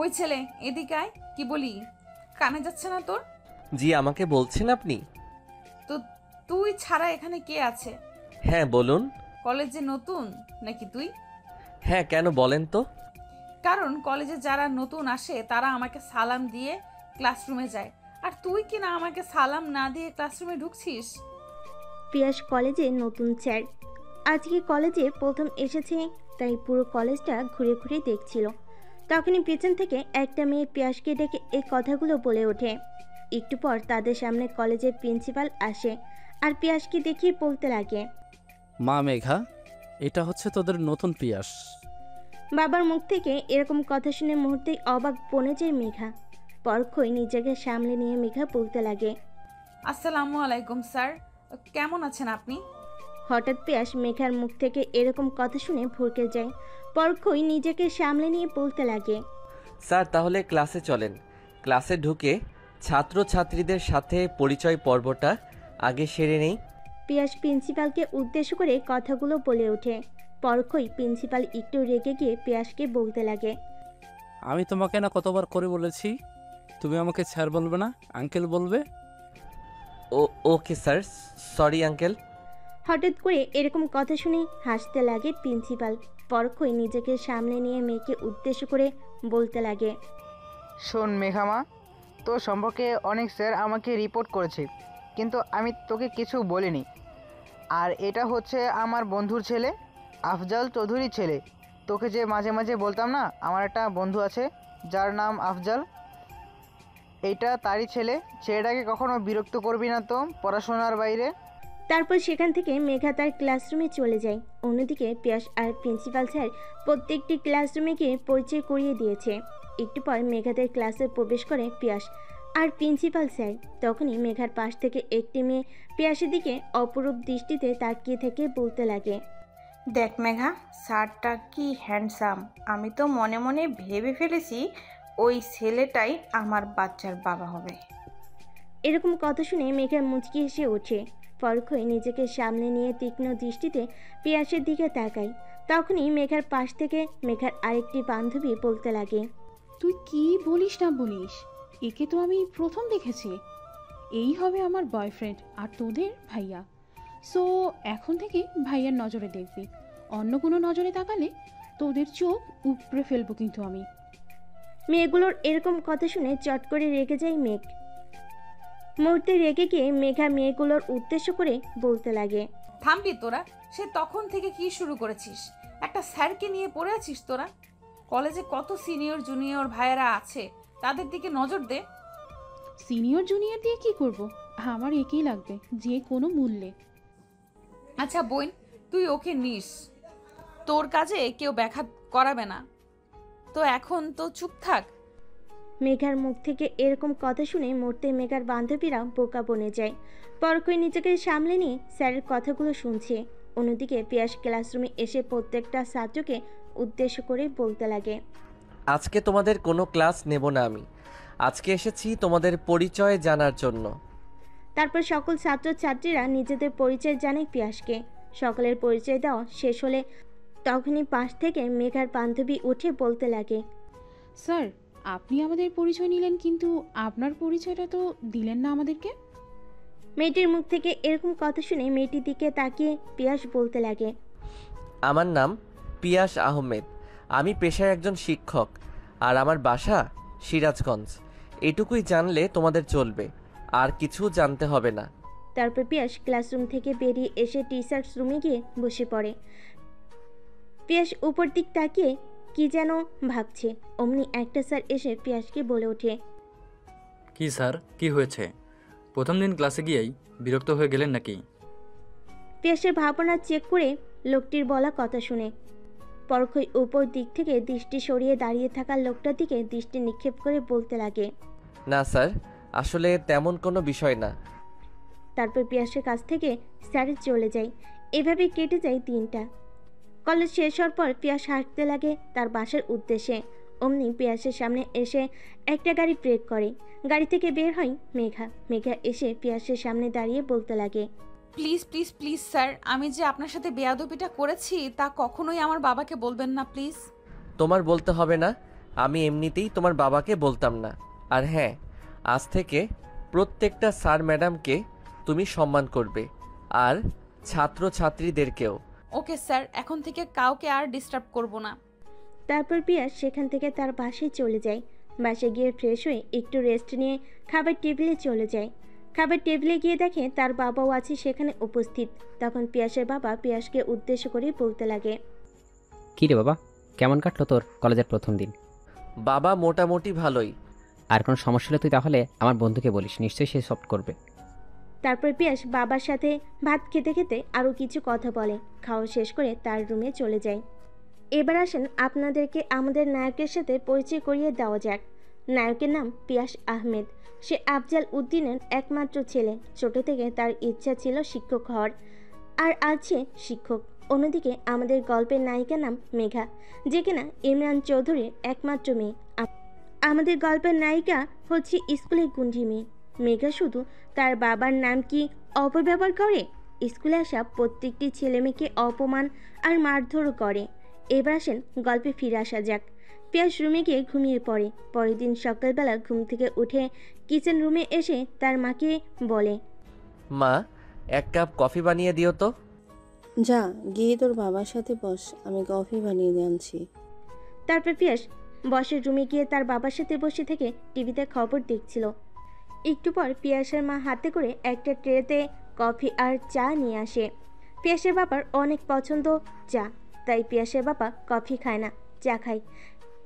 ওই ছেলে এদিকে আয়। কি বলি কানে যাচ্ছে না তোর? জি, আমাকে বলছেন আপনি? তো তুই ছাড়া এখানে কে আছে? হ্যাঁ বলুন। কলেজে নতুন নাকি তুই? হ্যাঁ, কেন বলেন তো? কারণ কলেজে যারা নতুন আসে তারা আমাকে সালাম দিয়ে ক্লাসরুমে যায়, আর তুই কি না আমাকে সালাম না দিয়ে ক্লাসরুমে ঢুকছিস? পিয়াস কলেজে নতুন স্যার, আজকে কলেজে প্রথম এসেছে, তাই পুরো কলেজটা ঘুরে ঘুরে দেখছিল। তখনই পেছন থেকে একটা মেয়ে পিয়াসকে ডেকে এই কথাগুলো বলে ওঠে। একটু পর তাদের সামনে কলেজের প্রিন্সিপাল আসে আর পিয়াসকে দেখিয়ে বলতে লাগে, মা মেঘা, এটা হচ্ছে তোদের নতুন পিয়াস। বাবার মুখ থেকে এরকম কথা শুনে মুহূর্তেই অবাক বনে যায় মেঘা। পরক্ষই নিজেকে সামলে নিয়ে মেঘা বলতে লাগে, আসসালামু আলাইকুম স্যার, কেমন আছেন আপনি? হঠাৎ পিয়াস মেঘার মুখ থেকে এরকম কথা শুনে ভরকে যায়। পরক্ষই নিজেকে সামলে নিয়ে বলতে লাগে, স্যার তাহলে ক্লাসে চলেন। ক্লাসে ঢুকে ছাত্রছাত্রীদের সাথে পরিচয় পর্বটা আগে সেরে নেই। পিয়াস প্রিন্সিপালকে উদ্দেশ্য করে কথাগুলো বলে ওঠে। পরক্ষই প্রিন্সিপাল একটু রেগে গিয়ে পিয়াসকে বলতে লাগে, আমি তোমাকে না কতবার করে বলেছি তুমি আমাকে স্যার বলবে না, আঙ্কেল বলবে। ও ওকে স্যার, সরি আঙ্কেল। হঠাৎ করে এরকম কথা শুনে হাসতে লাগে প্রিন্সিপাল। পরক্ষই নিজেকে সামলে নিয়ে মেয়েকে উদ্দেশ্য করে বলতে লাগে, শোন মেঘামা, তোর সম্পর্কে অনেক স্যার আমাকে রিপোর্ট করেছে, কিন্তু আমি তোকে কিছু বলিনি। আর এটা হচ্ছে আমার বন্ধুর ছেলে, আফজাল চৌধুরীর ছেলে। তোকে যে মাঝে মাঝে বলতাম না আমার একটা বন্ধু আছে যার নাম আফজাল, এইটা তারই ছেলে। ছেলেটাকে কখনো বিরক্ত করবি না তো পড়াশোনার বাইরে। তারপর সেখান থেকে মেঘা তার ক্লাসরুমে চলে যায়। অন্যদিকে পিয়াস আর প্রিন্সিপাল স্যার প্রত্যেকটি ক্লাসরুমে গিয়ে পরিচয় করিয়ে দিয়েছে। একটু পর মেঘাদের ক্লাসে প্রবেশ করে পিয়াস আর প্রিন্সিপাল স্যার। তখনই মেঘার পাশ থেকে একটি মেয়ে পিয়াসের দিকে অপরূপ দৃষ্টিতে তাকিয়ে থেকে বলতে লাগে, দেখ মেঘা, স্যারটা কি হ্যান্ডসাম। আমি তো মনে মনে ভেবে ফেলেছি ওই ছেলেটাই আমার বাচ্চার বাবা হবে। এরকম কথা শুনে মেঘা মুচকি হেসে ওঠে। পরক্ষই নিজেকে সামনে নিয়ে তীক্ষ্ণ দৃষ্টিতে পিয়াসের দিকে তাকায়। তখনই মেঘার পাশ থেকে মেঘার আরেকটি বান্ধবী বলতে লাগে, তুই কি বলিস না বলিস, একে তো আমি প্রথম দেখেছি। এই হবে আমার বয়ফ্রেন্ড আর তোদের ভাইয়া। সো এখন থেকে ভাইয়ার নজরে দেখবি, অন্য কোনো নজরে তাকালে তোদের চোখ উপড়ে ফেলবো কিন্তু আমি। মেয়েগুলোর এরকম কথা শুনে চট করে রেগে যায় মেঘ। মুহূর্তে রেগে গিয়ে মেঘা মেয়েগুলোর উদ্দেশ্য করে বলতে লাগে, থামবি তোরা? সে তখন থেকে কি শুরু করেছিস? একটা স্যারকে নিয়ে পড়ে আছিস তোরা? কলেজে কত সিনিয়র জুনিয়র ভাইয়েরা আছে, তাদের দিকে নজর দে। সিনিয়র জুনিয়র দিয়ে কি করব? আমার একেই লাগবে যে কোনো মূল্যে। আচ্ছা বোন, তুই ওকে নিস, তোর কাজে কেউ ব্যাঘাত করাবে না, তো এখন তো চুপ থাক। মেঘার মুখ থেকে এরকম কথা শুনে মুহূর্তে মেঘার বান্ধবীরা বোকা বনে যায়। পরক্ষই নিজেকে সামলে নিয়ে স্যারের কথাগুলো শুনছে। অন্যদিকে পিয়াস ক্লাসরুমে এসে প্রত্যেকটা ছাত্রকে উদ্দেশ্য করে বলতে লাগে, আজকে তোমাদের কোনো ক্লাস নেব না আমি। আজকে এসেছি তোমাদের পরিচয় জানার জন্য। তারপর সকল ছাত্রছাত্রীরা নিজেদের পরিচয় জানায় পিয়াসকে। সকলের পরিচয় দেওয়া শেষ হলে তখনই পাশ থেকে মেঘার বান্ধবী উঠে বলতে লাগে, স্যার, আপনি আমাদের পরিচয় নিলেন, কিন্তু আপনার পরিচয়টা তো দিলেন না আমাদেরকে। মেয়েটির মুখ থেকে এরকম কথা শুনে মেয়েটির দিকে তাকিয়ে পিয়াস বলতে লাগে, আমার নাম পিয়াস আহমেদ। আমি পেশায় একজন শিক্ষক, আর আমার বাসা সিরাজগঞ্জ। এটুকুই জানলে তোমাদের চলবে, আর কিছু জানতে হবে না। তারপর পিয়াস ক্লাসরুম থেকে বেরিয়ে এসে টিচার্স রুমে গিয়ে বসে পড়ে। পিয়াস উপর দিক তাকিয়ে কি যেন ভাবছে। অমনি একটা স্যার এসে পিয়াসকে বলে ওঠে, কি স্যার, কি হয়েছে? প্রথম দিন ক্লাসে গিয়েই বিরক্ত হয়ে গেলেন নাকি? পিয়াসের ভাবনা চেক করে লোকটির বলা কথা শুনে পরক্ষই উপর দিক থেকে দৃষ্টি সরিয়ে দাঁড়িয়ে থাকা লোকটার দিকে দৃষ্টি নিক্ষেপ করে বলতে লাগে, না স্যার, আসলে তেমন কোনো বিষয় না। তারপর পিয়াসের কাছ থেকে স্যার চলে যায়। এভাবে কেটে যায় দিনটা। কলেজ শেষ হওয়ার পর পিয়াস হাঁটতে লাগে তার বাসার উদ্দেশ্যে। অমনি পিয়াসের সামনে এসে একটা গাড়ি ব্রেক করে। গাড়ি থেকে বের হয় মেঘা। মেঘা এসে পিয়াসের সামনে দাঁড়িয়ে বলতে লাগে, প্লিজ প্লিজ প্লিজ স্যার, আমি যে আপনার সাথে বেয়াদবিটা করেছি তা কখনোই আমার বাবাকে বলবেন না প্লিজ। তোমার বলতে হবে না, আমি এমনিতেই তোমার বাবাকে বলতাম না। আর হ্যাঁ, আজ থেকে প্রত্যেকটা স্যার ম্যাডামকে তুমি সম্মান করবে, আর ছাত্র ছাত্রীদেরকেও। ওকে স্যার, এখন থেকে কাউকে আর ডিস্টার্ব করব না। তারপর পিয়াস সেখান থেকে তার বাসায় চলে যায়। বাসায় গিয়ে ফ্রেশ হয়ে একটু রেস্ট নিয়ে খাবার টেবিলে চলে যায়। খাবার টেবিলে গিয়ে দেখে তার বাবাও আছে সেখানে উপস্থিত। তখন পিয়াসের বাবা পিয়াসকে উদ্দেশ্য করে বলতে লাগে, কী রে বাবা, কেমন কাটলো তোর কলেজের প্রথম দিন? বাবা মোটামুটি ভালোই। আর কোনো সমস্যা হলে তুই তাহলে আমার বন্ধুকে বলিস, নিশ্চয়ই সে সলভ করবে। তারপর পিয়াস বাবার সাথে ভাত খেতে খেতে আরও কিছু কথা বলে। খাওয়া শেষ করে তার রুমে চলে যায়। এবার আসেন আপনাদেরকে আমাদের নায়কের সাথে পরিচয় করিয়ে দেওয়া যাক। নায়কের নাম পিয়াস আহমেদ। সে আফজাল উদ্দিনের একমাত্র ছেলে। ছোট থেকে তার ইচ্ছা ছিল শিক্ষক হওয়ার, আর আছে শিক্ষক। অন্যদিকে আমাদের গল্পের নায়িকার নাম মেঘা, যে কিনা ইমরান চৌধুরীর একমাত্র মেয়ে। আমাদের গল্পের নায়িকা হচ্ছে স্কুলের গুন্ডি মেয়ে। মেঘা শুধু তার বাবার নাম কি অপব্যবহার করে, স্কুলে আসা প্রত্যেকটি ছেলে মেয়েকে অপমান আর মারধরও করে। এবার আসেন গল্পে ফিরে আসা যাক। পিয়াস রুমে গিয়ে ঘুমিয়ে পড়ে। পরের দিন সকালবেলা ঘুম থেকে উঠে কিচেন রুমে এসে তার মাকে বলে, মা, এক কাপ কফি বানিয়ে দিও তো। যা গিয়ে তোর বাবার সাথে বস, আমি কফি বানিয়ে দিয়ে আনছি। তারপর পিয়াস বসের রুমে গিয়ে তার বাবার সাথে বসে থেকে টিভিতে খবর দেখছিল। একটু পর পিয়াসের মা হাতে করে একটা ট্রেতে কফি আর চা নিয়ে আসে। পিয়াসের বাবার অনেক পছন্দ চা, তাই পিয়াসের বাবা কফি খায় না, চা খায়।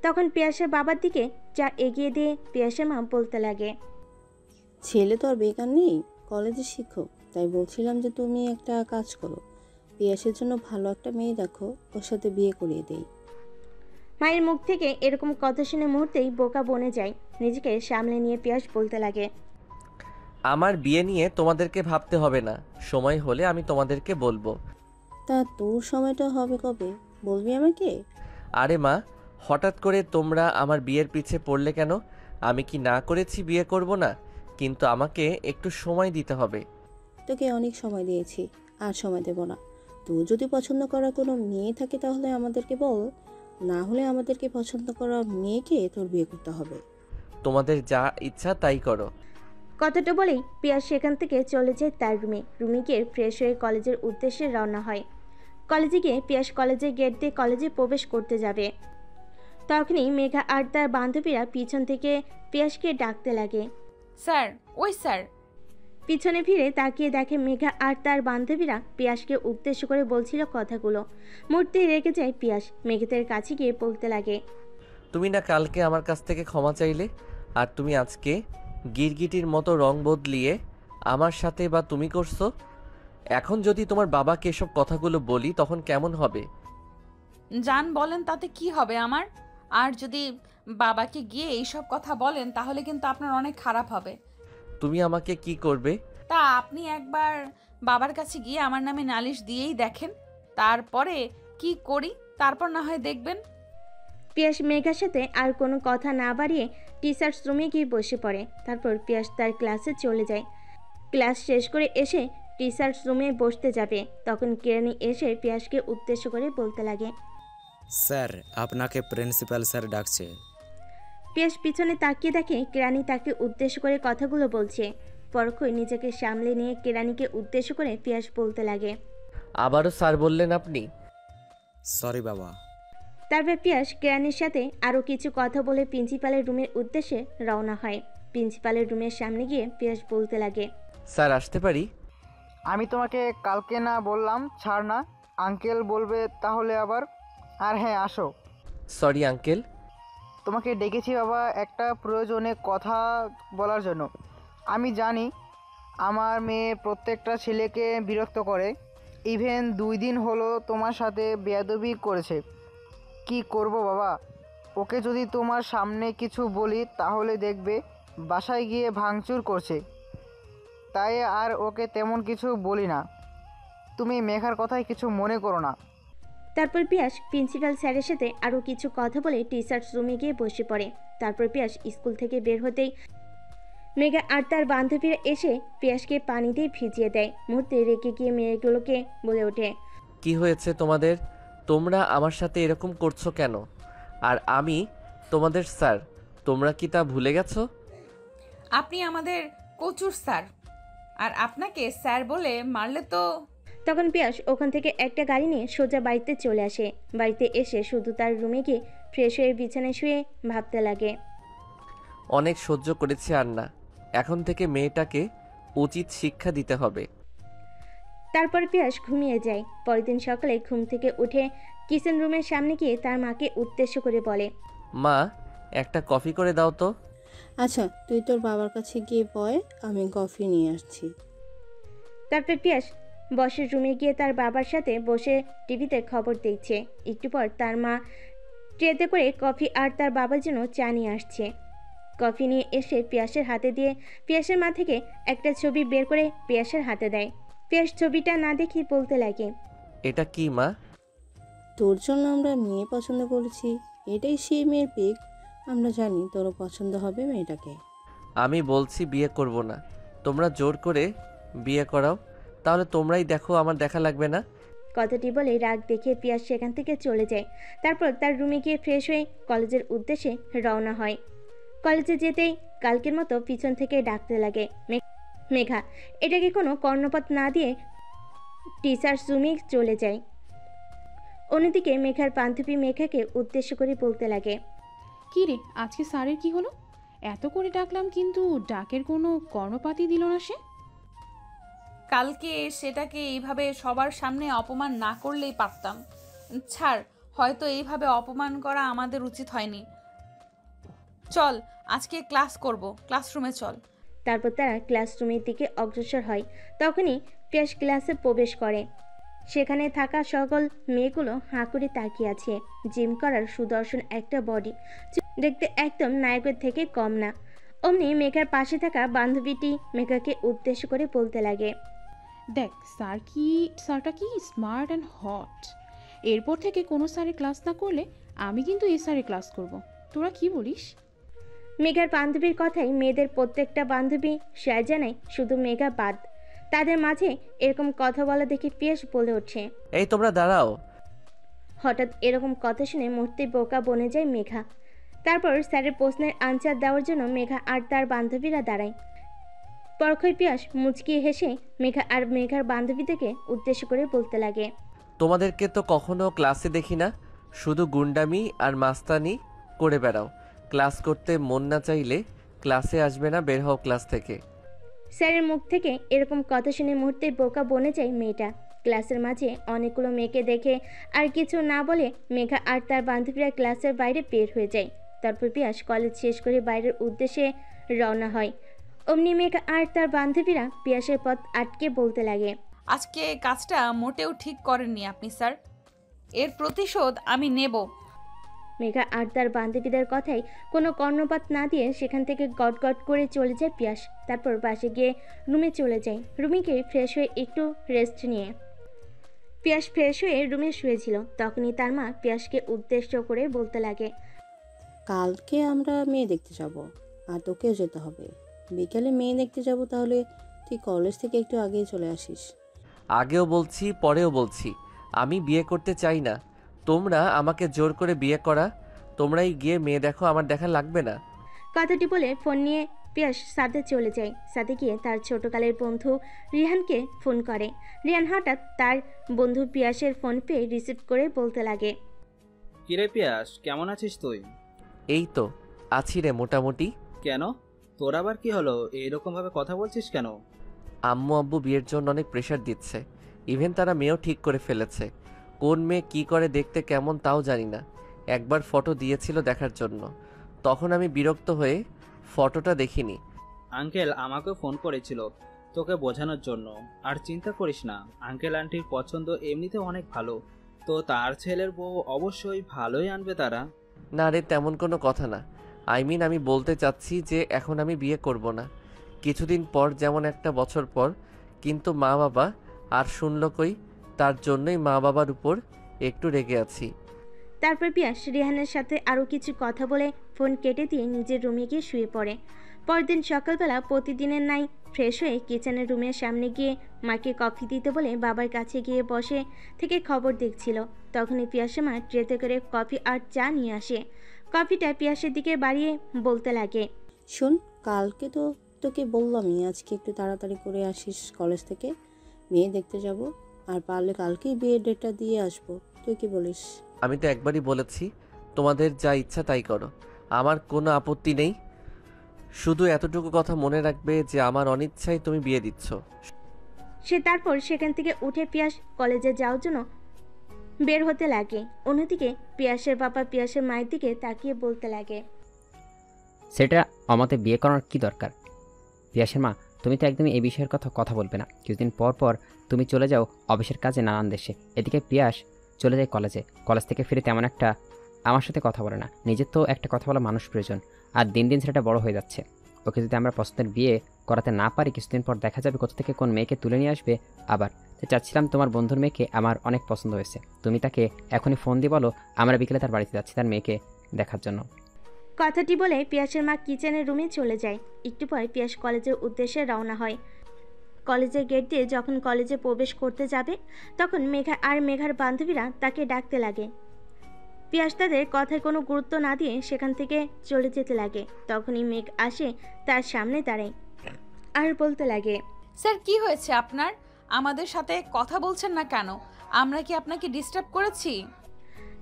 তখন পিয়াসের বাবার দিকে চা এগিয়ে দিয়ে পিয়াসের মা বলতে লাগে, ছেলে তো আর বেকার নেই, কলেজের শিক্ষক। তাই বলছিলাম যে তুমি একটা কাজ করো, পিয়াসের জন্য ভালো একটা মেয়ে দেখো, ওর সাথে বিয়ে করিয়ে দেই। মায়ের মুখ থেকে এরকম কথা শুনে মুহূর্তেই বোকা বনে যায়। নিজেকে সামলে নিয়ে পিয়াস বলতে লাগে, আমার বিয়ে নিয়ে তোমাদেরকে ভাবতে হবে না, সময় হলে আমি তোমাদেরকে বলবো। তা তোর সময়টা হবে কবে, বলবি আমাকে? আরে মা, হঠাৎ করে তোমরা আমার বিয়ের পিছে পড়লে কেন? আমি কি না করেছি বিয়ে করব না? কিন্তু আমাকে একটু সময় দিতে হবে। তোকে অনেক সময় দিয়েছি, আর সময় দেব না। তোর যদি পছন্দ করা কোনো মেয়ে থাকে তাহলে আমাদেরকে বল, না হলে আমাদেরকে পছন্দ করা মেয়েকে তোর বিয়ে করতে হবে। তোমাদের যা ইচ্ছা তাই করো। কথাটা বলেই পিয়াস সেখান থেকে চলে যায় তার রুমে। রুমে গিয়ে ফ্রেশ হয়ে কলেজের উদ্দেশ্যে রওনা হয়। কলেজে গিয়ে পিয়াস কলেজের গেট দিয়ে কলেজে প্রবেশ করতে যাবে। তখনই মেঘা আর তার বান্ধবীরা পিছন থেকে পিয়াসকে ডাকতে লাগে, স্যার, ওই স্যার। পিছনে ফিরে তাকিয়ে দেখে মেঘা আর তার বান্ধবীরা পিয়াসকে উদ্দেশ্য করে বলছিল কথাগুলো। মুহূর্তে রেগে যায় পিয়াস। মেঘাদের কাছে গিয়ে বলতে লাগে, তুমি না কালকে আমার কাছ থেকে ক্ষমা চাইলে, আর তুমি আজকে গিরগিটির মতো রং বদলিয়ে আমার সাথে বা তুমি করছো। এখন যদি তোমার বাবাকে এসব কথাগুলো বলি তখন কেমন হবে? জান বলেন তাতে কি হবে আমার? আর যদি বাবাকে গিয়ে এইসব কথা বলেন তাহলে কিন্তু আপনার অনেক খারাপ হবে। তুমি আমাকে কি করবে? তা আপনি একবার বাবার কাছে গিয়ে আমার নামে নালিশ দিয়েই দেখেন, তারপরে কি করি তারপর না হয় দেখবেন। পিয়াস মেঘার সাথে আর কোনো কথা না বাড়িয়ে টিচার্স রুমে গিয়ে বসে পড়ে। তারপর পিয়াস তার ক্লাসে চলে যায়। ক্লাস শেষ করে এসে টিচার্স রুমে বসতে যাবে, তখন কেরানি এসে পিয়াসকে উদ্দেশ্য করে বলতে লাগে, স্যার, আপনাকে প্রিন্সিপাল স্যার ডাকছে। পিয়াস পিছনে তাকিয়ে দেখে কেরানি তাকে উদ্দেশ্য করে কথাগুলো বলছে। পরক্ষই নিজেকে সামলে নিয়ে কেরানিকে উদ্দেশ্য করে পিয়াস বলতে লাগে, আবারও স্যার বললেন আপনি? সরি বাবা। তারপর পিয়াস কেরানির সাথে আরও কিছু কথা বলে প্রিন্সিপালের রুমের উদ্দেশ্যে রওনা হয়। প্রিন্সিপালের রুমের সামনে গিয়ে পিয়াস বলতে লাগে, স্যার আসতে পারি? আমি তোমাকে কালকে না বললাম ছাড় না, আঙ্কেল বলবে তাহলে আবার। আর হ্যাঁ, আসো। Sorry uncle. তোমাকে ডেকেছি বাবা একটা প্রয়োজনে কথা বলার জন্য। আমি জানি আমার মেয়ে প্রত্যেকটা ছেলেকে বিরক্ত করে, ইভেন 2 দিন হলো তোমার সাথে বেয়াদবি করেছে। কি করব বাবা, ওকে যদি তোমার সামনে কিছু বলি তাহলে দেখবে বাসায় গিয়ে ভাঙচুর করছে। তাই আর ওকে তেমন কিছু বলি না। তুমি মেঘার কথায় কিছু মনে করো না। তারপর পিয়াস প্রিন্সিপাল স্যারের সাথে আরও কিছু কথা বলে টিচার্স রুমে গিয়ে বসে পড়ে। তারপর পিয়াস স্কুল থেকে বের হতেই মেঘা আর তার বান্ধবীরা এসে পিয়াসকে পানি দিয়ে ভিজিয়ে দেয়। মুহূর্তে রেগে গিয়ে মেয়েগুলোকে বলে ওঠে, কি হয়েছে তোমাদের? তোমরা আমার সাথে এরকম করছো কেন? আর আমি তোমাদের স্যার, তোমরা কি তা ভুলে গেছো? আপনি আমাদের কচুর স্যার, আর আপনাকে স্যার বলে মারলে তো। তখন পিয়াস ওখান থেকে একটা গাড়ি নিয়ে সোজা বাড়িতে চলে আসে। বাড়িতে এসে শুধু তার রুমে গিয়ে ফ্রেশ হয়ে বিছানায় শুয়ে ভাবতে লাগে। অনেক সহ্য করেছি, আর না, এখন থেকে মেয়েটাকে উচিত শিক্ষা দিতে হবে। তারপর পিয়াস ঘুমিয়ে যায়। পরের দিন সকালে ঘুম থেকে উঠে কিচেন রুমের সামনে গিয়ে তার মাকে উদ্দেশ্য করে বলে, মা, একটা কফি করে দাও তো। আচ্ছা, তুই তোর বাবার কাছে গিয়ে বয়, আমি কফি নিয়ে আসছি। তারপর পিয়াস বসের রুমে গিয়ে তার বাবার সাথে বসে টিভিতে খবর দেখছে। একটু পর তার মা ট্রেতে করে কফি আর তার বাবার জন্য চা নিয়ে আসছে। কফি নিয়ে এসে পিয়াসের হাতে দিয়ে পিয়াসের মা থেকে একটা ছবি বের করে পিয়াসের হাতে দেয়। পিয়াস ছবিটা না দেখে বলতে লাগে, এটা কি মা? তোর জন্য আমরা মেয়ে পছন্দ করেছি, এটাই সেই মেয়ের পিক। আমরা জানি তোরও পছন্দ হবে মেয়েটাকে। আমি বলছি বিয়ে করব না, তোমরা জোর করে বিয়ে করাও, তাহলে তোমরাই দেখো, আমার দেখা লাগবে না। কথাটি বলে রাগ দেখিয়ে পিয়াস সেখান থেকে চলে যায়। তারপর তার রুমে গিয়ে ফ্রেশ হয়ে কলেজের উদ্দেশ্যে রওনা হয়। কলেজে যেতেই কালকের মতো পিছন থেকে ডাকতে লাগে, মেঘা। এটাকে কোনো কর্ণপাত না দিয়ে টিচার্স রুমে চলে যায়। অন্যদিকে মেঘার বান্ধবী মেঘাকে উদ্দেশ্য করে বলতে লাগে, কি রে, আজকে স্যারের কি হলো? এত করে ডাকলাম কিন্তু ডাকের কোনো কর্ণপাতই দিল না সে। কালকে সেটাকে এইভাবে সবার সামনে অপমান না করলেই পারতাম। ছাড়, হয়তো এইভাবে অপমান করা আমাদের উচিত হয়নি। চল, আজকে ক্লাস করব, ক্লাসরুমে চল। তারপর তারা ক্লাসরুমের দিকে অগ্রসর হয়। তখনই পিয়াস ক্লাসে প্রবেশ করে। সেখানে থাকা সকল মেয়েগুলো হাঁ করে তাকিয়ে আছে। জিম করার সুদর্শন একটা বডি, দেখতে একদম নায়কের থেকে কম না। অমনি মেঘার পাশে থাকা বান্ধবীটি মেঘাকে উদ্দেশ্য করে বলতে লাগে, দেখ স্যারটা কি স্মার্ট অ্যান্ড হট। এরপর থেকে কোনো স্যারের ক্লাস না করলে আমি কিন্তু এই স্যারের ক্লাস করব। তোরা কি বলিস? মেঘার বান্ধবীর কথাই মেয়েদের প্রত্যেকটা বান্ধবী শেয়ার জানায়, শুধু মেঘা বাদ। তাদের মাঝে এরকম কথা বলা দেখে পিয়াস বলে ওঠে, এই তোমরা দাঁড়াও। হঠাৎ এরকম কথা শুনে মুহূর্তে বোকা বনে যায় মেঘা। তারপর স্যারের প্রশ্নের আনসার দেওয়ার জন্য মেঘা আর তার বান্ধবীরা দাঁড়ায়। পরক্ষই পিয়াস মুচকিয়ে হেসে মেঘা আর মেঘার বান্ধবীদেরকে উদ্দেশ্য করে বলতে লাগে, তোমাদেরকে তো কখনো ক্লাসে দেখি না, শুধু গুন্ডামি আর মাস্তানি করে বেড়াও। ক্লাস করতে মন না চাইলে ক্লাসে আসবে না, বের হও ক্লাস থেকে। স্যারের মুখ থেকে এরকম কথা শুনে মুহূর্তে বোকা বনে যায় মেয়েটা। ক্লাসের মাঝে অনেকগুলো মেয়েকে দেখে আর কিছু না বলে মেঘা আর তার বান্ধবীরা ক্লাসের বাইরে বের হয়ে যায়। তারপর পিয়াস কলেজ শেষ করে বাইরের উদ্দেশ্যে রওনা হয়। অমনি মেঘা আর তার বান্ধবীরা পিয়াসের পথ আটকে বলতে লাগে, আজকে কাজটা মোটেও ঠিক করেননি আপনি স্যার, এর প্রতিশোধ আমি নেব। মেঘা আর তার বান্ধবীদের কথাই কোনো কর্ণপাত না দিয়ে সেখান থেকে গট গট করে চলে যায় পিয়াস। তারপর বাসে গিয়ে রুমে চলে যায়। রুমে গিয়ে ফ্রেশ হয়ে একটু রেস্ট নিয়ে পিয়াস ফ্রেশ হয়ে রুমে শুয়েছিল। তখনই তার মা পিয়াসকে উদ্দেশ্য করে বলতে লাগে, কালকে আমরা মেয়ে দেখতে যাব, আর তোকেও যেতে হবে। বিকেলে মেয়ে দেখতে যাব, তাহলে তুই কলেজ থেকে একটু আগেই চলে আসিস। আগেও বলছি, পরেও বলছি, আমি বিয়ে করতে চাই না। তোমরা আমাকে জোর করে বিয়ে করা, তোমরাই গিয়ে মেয়ে দেখো, আমার দেখা লাগবে না। কথাটি বলে ফোন নিয়ে পিয়াস সাথে চলে যায়। সাথে গিয়ে তার ছোটকালের বন্ধু রিহানকে ফোন করে। রিহান হঠাৎ তার বন্ধু পিয়াসের ফোন পেয়ে রিসিভ করে বলতে লাগে, কিরে পিয়াস, কেমন আছিস তুই? এই তো আছি রে, মোটামুটি। কেন, তোর আবার কি হলো? এইরকম ভাবে কথা বলছিস কেন? আম্মু আব্বু বিয়ের জন্য অনেক প্রেশার দিচ্ছে। ইভেন তারা মেয়েও ঠিক করে ফেলেছে। কোন মেয়ে কি করে, দেখতে কেমন তাও জানি না। একবার ফটো দিয়েছিল দেখার জন্য, তখন আমি বিরক্ত হয়ে ফটোটা দেখিনি। আঙ্কেল আমাকেও ফোন করেছিল তোকে বোঝানোর জন্য। আর চিন্তা করিস না, আঙ্কেল আন্টির পছন্দ এমনিতে অনেক ভালো, তো তার ছেলের বউ অবশ্যই ভালোই আনবে তারা। না রে, তেমন কোনো কথা না। আমি বলতে চাচ্ছি যে এখন আমি বিয়ে করব না, কিছুদিন পর, যেমন একটা বছর পর। কিন্তু মা বাবা আর শুনল কই, তার জন্যই মা বাবার উপর একটু রেগে আছি। তারপর পিয়াস রিহানের সাথে আরও কিছু কথা বলে ফোন কেটে দিয়ে নিজের রুমে গিয়ে শুয়ে পড়ে। পরদিন সকালবেলা প্রতিদিনের নাই ফ্রেশ হয়ে কিচেনের রুমের সামনে গিয়ে মাকে কফি দিতে বলে বাবার কাছে গিয়ে বসে থেকে খবর দেখছিল। তখনই পিয়াসের মা ট্রেতে করে কফি আর চা নিয়ে আসে। কফিটা পিয়াসের দিকে বাড়িয়ে বলতে লাগে, শোন, কালকে তো তোকে বললামই আজকে একটু তাড়াতাড়ি করে আসিস কলেজ থেকে, মেয়ে দেখতে যাব, আর পারলে কালকেই বিয়ের ডেটটা দিয়ে আসবো। তুই কি বলিস? আমি তো একবারই বলেছি তোমাদের যা ইচ্ছা তাই করো, আমার কোনো আপত্তি নেই। শুধু এতটুকু কথা মনে রাখবে যে আমার অনিচ্ছায় তুমি বিয়ে দিচ্ছ। সে তারপর সেখান থেকে উঠে পিয়াস কলেজে যাওয়ার জন্য বের হতে লাগে। অন্যদিকে পিয়াসের বাবা পিয়াসের মায়ের দিকে তাকিয়ে বলতে লাগে, সেটা আমাদের বিয়ে করার কি দরকার? পিয়াসের মা, তুমি তো একদমই এই বিষয়ের কথা বলবে না। কিছুদিন পর পর তুমি চলে যাও অফিসের কাজে নানান দেশে, এদিকে পিয়াস চলে যায় কলেজে, কলেজ থেকে ফিরে তেমন একটা আমার সাথে কথা বলে না। নিজের তো একটা কথা বলা মানুষ প্রয়োজন, আর দিন দিন সেটা বড় হয়ে যাচ্ছে। ওকে যদি আমরা পছন্দের বিয়ে করাতে না পারি, কিছুদিন পর দেখা যাবে কোথা থেকে কোন মেয়েকে তুলে নিয়ে আসবে। আবার চাচ্ছিলাম তোমার বন্ধুর মেয়েকে আমার অনেক পছন্দ হয়েছে, তুমি তাকে এখনই ফোন দিয়ে বলো আমরা বিকেলে তার বাড়িতে যাচ্ছি তার মেয়েকে দেখার জন্য। কথাটি বলে পিয়াসের মা কিচেনের রুমে চলে যায়। একটু পর পিয়াস কলেজের উদ্দেশ্যে রওনা হয়। কলেজের গেট দিয়ে যখন কলেজে প্রবেশ করতে যাবে, তখন মেঘা আর মেঘার বান্ধবীরা তাকে ডাকতে লাগে। পিয়াস তাদের কথায় কোনো গুরুত্ব না দিয়ে সেখান থেকে চলে যেতে লাগে। তখনই মেঘ আসে তার সামনে দাঁড়ায় আর বলতে লাগে, স্যার কি হয়েছে আপনার? আমাদের সাথে কথা বলছেন না কেন? আমরা কি আপনাকে ডিস্টার্ব করেছি?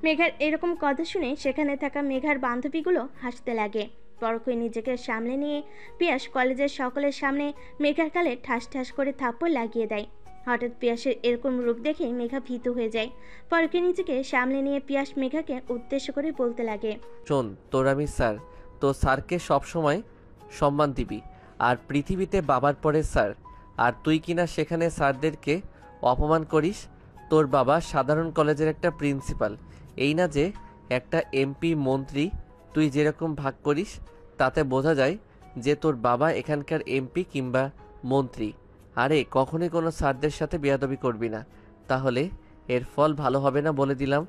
মেঘার এরকম কথা শুনে সেখানে থাকা মেঘার বান্ধবীগুলো হাসতে লাগে। পরক্ষই নিজেকে সামলে নিয়ে পিয়াস কলেজের সকলের সামনে মেঘার গালে ঠাস ঠাস করে থাপ্পড় লাগিয়ে দেয়। হঠাৎ পিয়াসের এরকম রূপ দেখে মেঘা ভীত হয়ে যায়। পরক্ষই নিজেকে সামলে নিয়ে পিয়াস মেঘাকে উদ্দেশ্য করে বলতে লাগে, শোন, তোর আমি স্যার, তো স্যারকে সবসময় সম্মান দিবি। আর পৃথিবীতে বাবার পরে স্যার, আর তুই কিনা সেখানে স্যারদেরকে অপমান করিস। তোর বাবা সাধারণ কলেজের একটা প্রিন্সিপাল, এই না যে একটা এমপি মন্ত্রী। তুই যেরকম ভাগ করিস তাতে বোঝা যায় যে তোর বাবা এখানকার এমপি কিংবা মন্ত্রী। আরে কখনোই কোনো স্যারদের সাথে বেয়াদবি করবি না, তাহলে এর ফল ভালো হবে না বলে দিলাম।